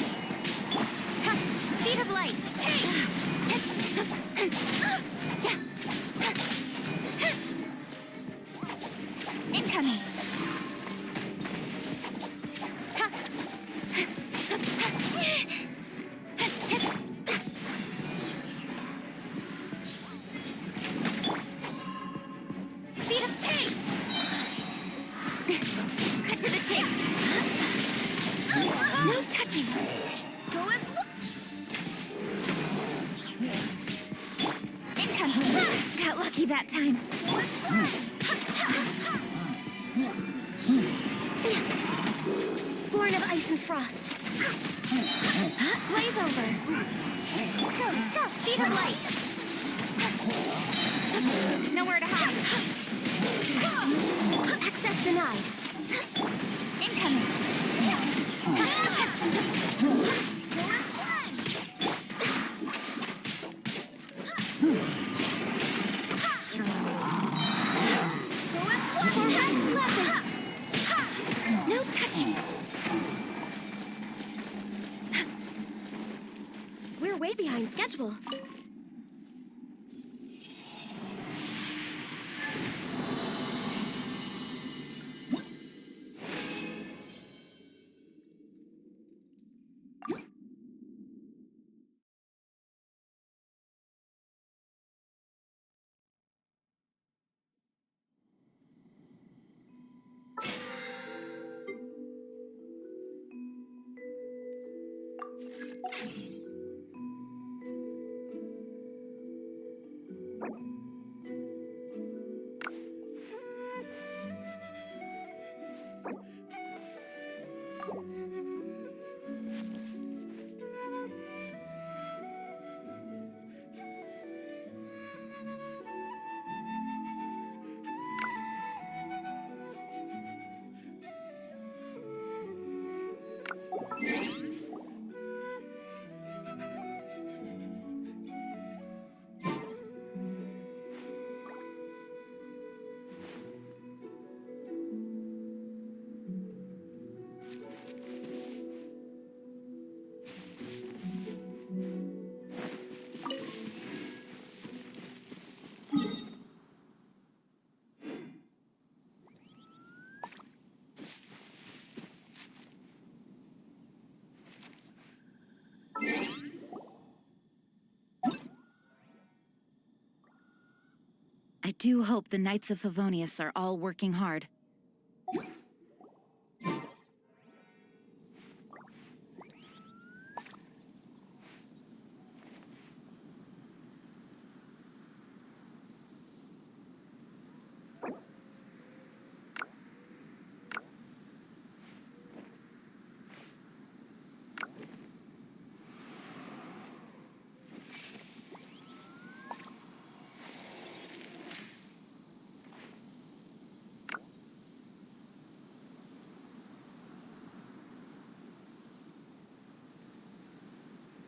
Speed of light. Incoming. Speed of pace. Cut to the chase. No touching. Go as incoming. Got lucky that time. Born of ice and frost. Blaze over. Go. Speed of light. Nowhere to hide. Access denied. Incoming. No touching. We're way behind schedule. I do hope the Knights of Favonius are all working hard.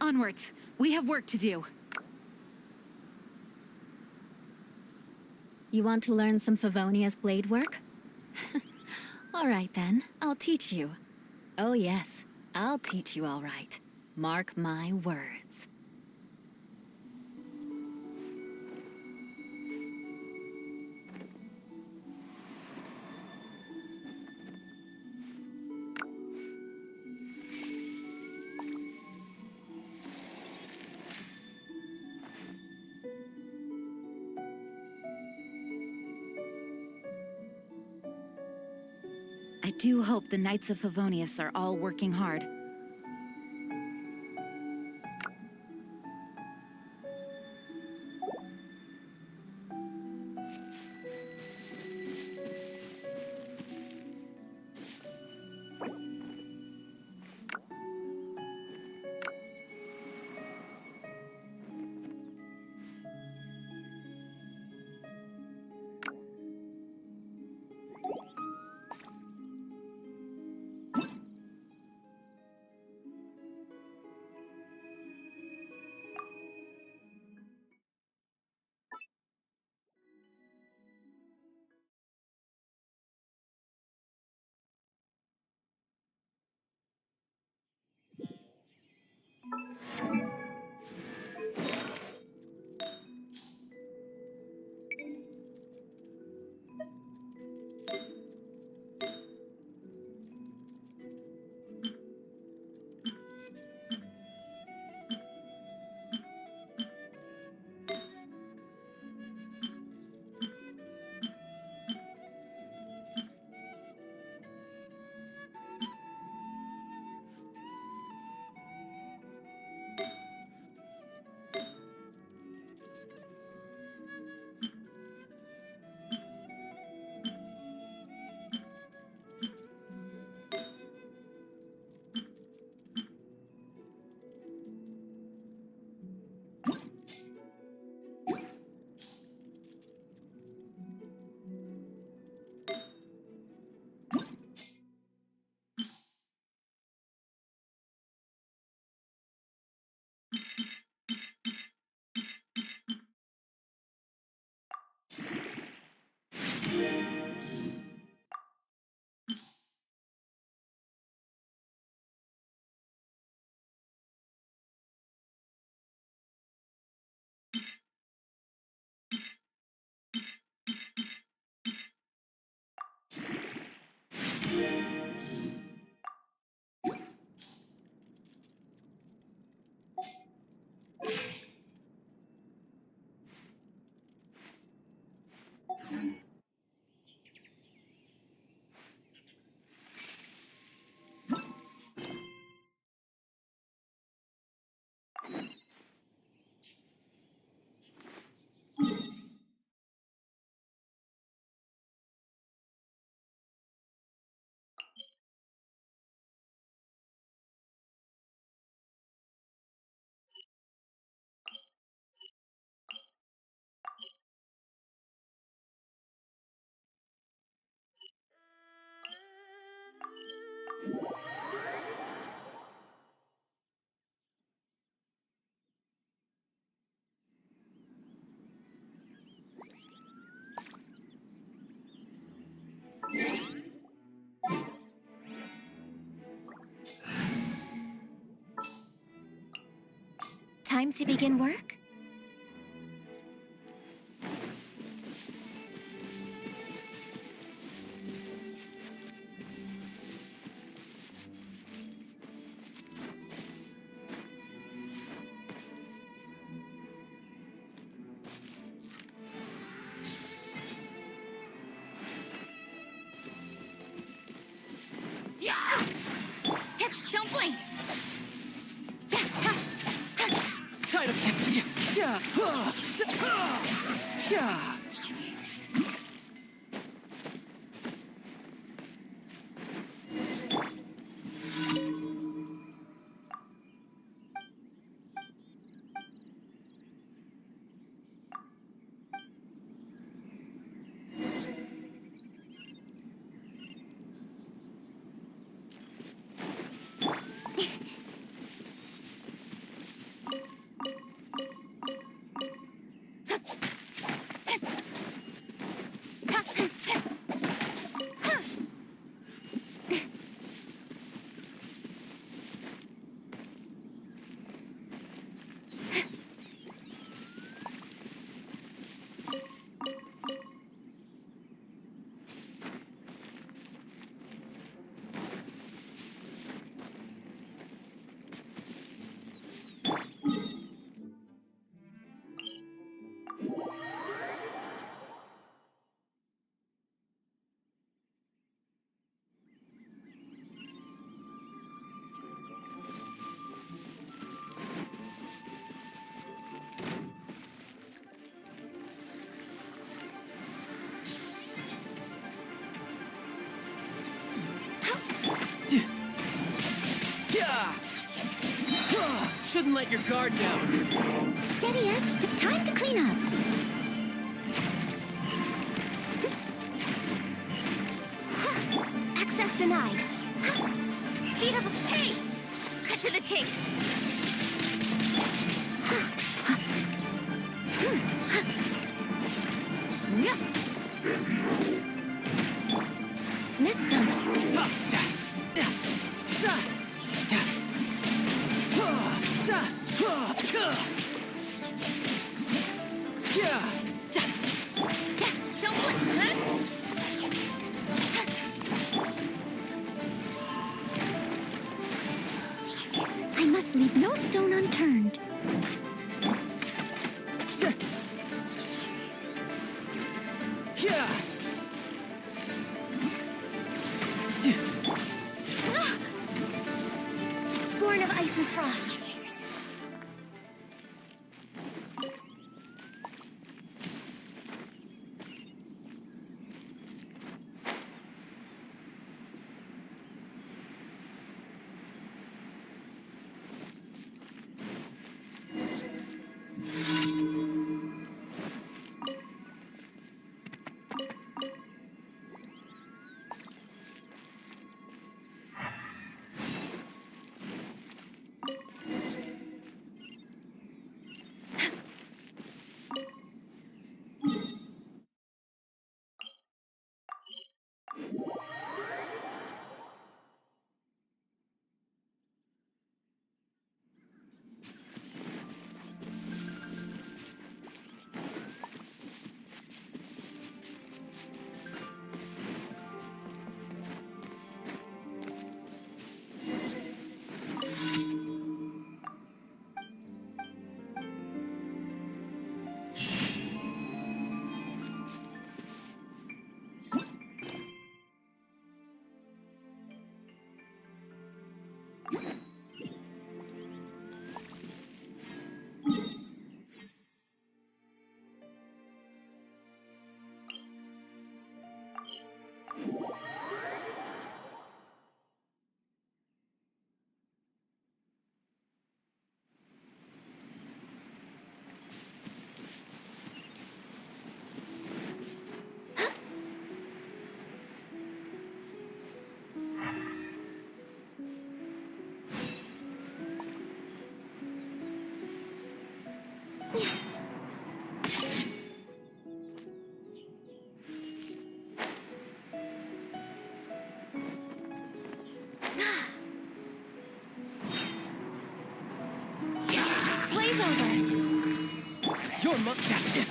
Onwards. We have work to do. You want to learn some Favonia's blade work? All right then, I'll teach you. Oh yes, I'll teach you all right. Mark my words. do hope the Knights of Favonius are all working hard. Time to begin work? Don't blink! Shouldn't let your guard down. Steady as, time to clean up. Access denied. Speed up. Hey! Cut to the chase. Next up. Don't blink, I must leave no stone unturned. Born of ice and frost.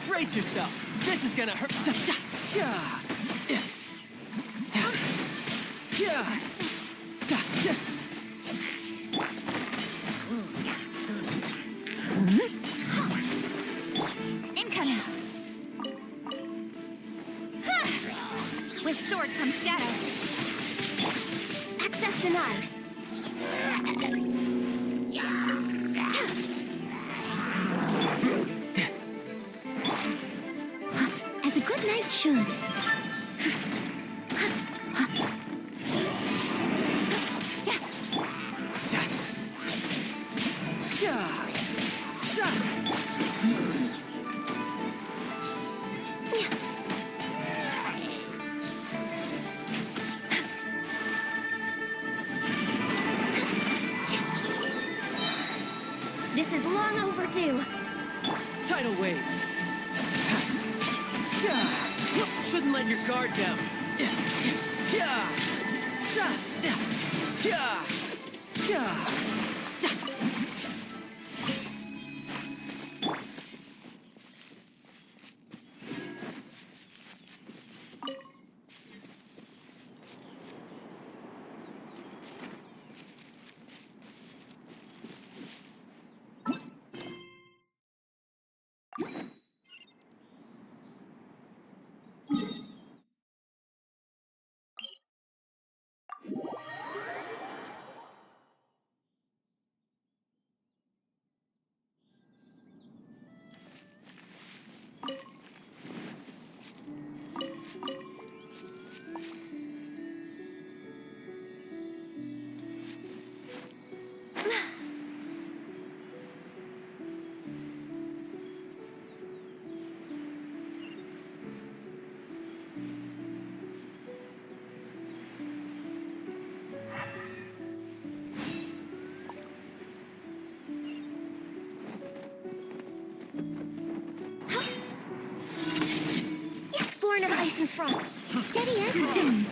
Brace yourself. This is gonna hurt. Incoming. With sword comes shadow. Access denied. As a good knight should. This is long overdue. Tidal wave. Shouldn't let your guard down. ice in front. Steady as stone.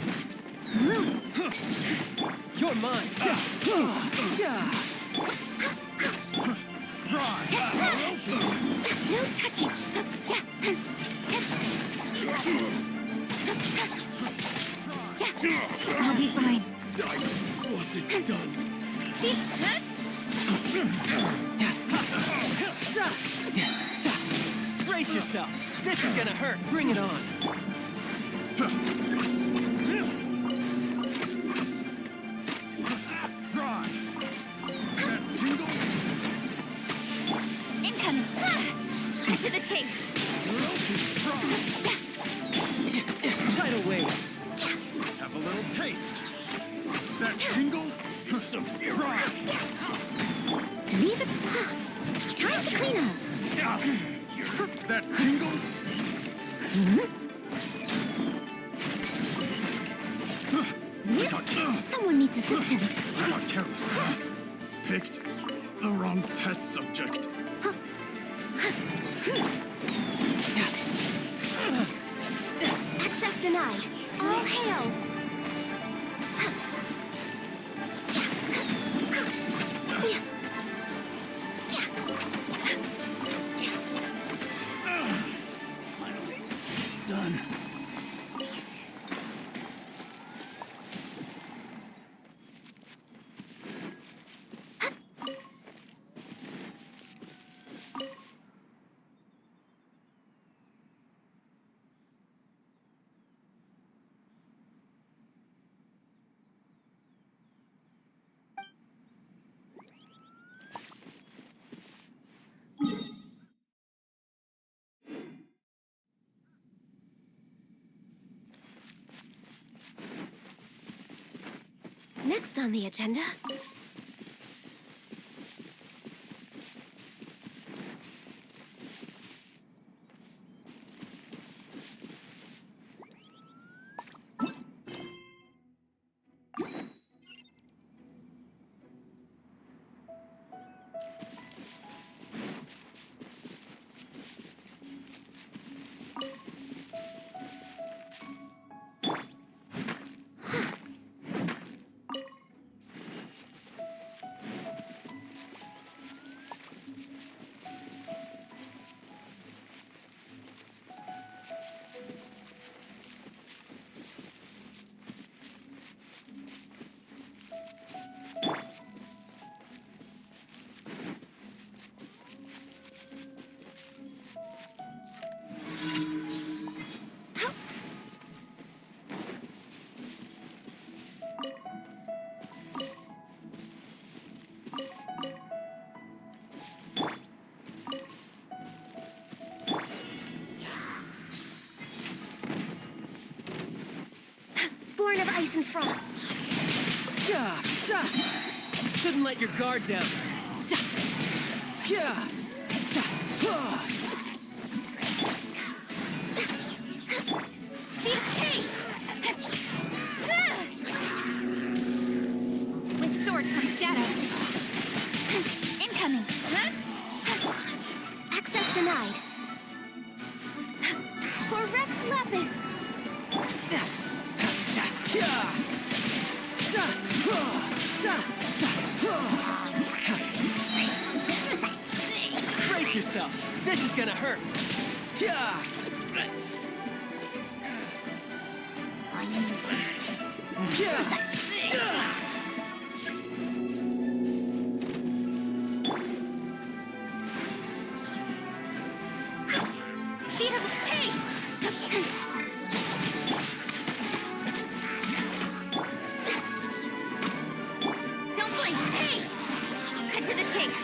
You're mine. No touching. I'll be fine. I wasn't done. Brace yourself. This is gonna hurt. Bring it on. Incoming. Cut to the chase. Tidal wave. Have a little taste. That tingle is severe. Leave it. Time to clean up. That tingle? Someone needs assistance. I got careless. Picked the wrong test subject. Access denied. All hail. Done. Next on the agenda. Born of ice and frost. Couldn't let your guard down. Speed of pace. With sword comes shadow. Incoming. Access denied. For Rex Lapis. Brace yourself. This is gonna hurt. Speed of pace. Don't blink. Hey! Cut to the chase.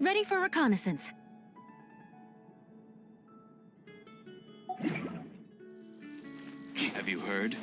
Ready for reconnaissance. Have you heard?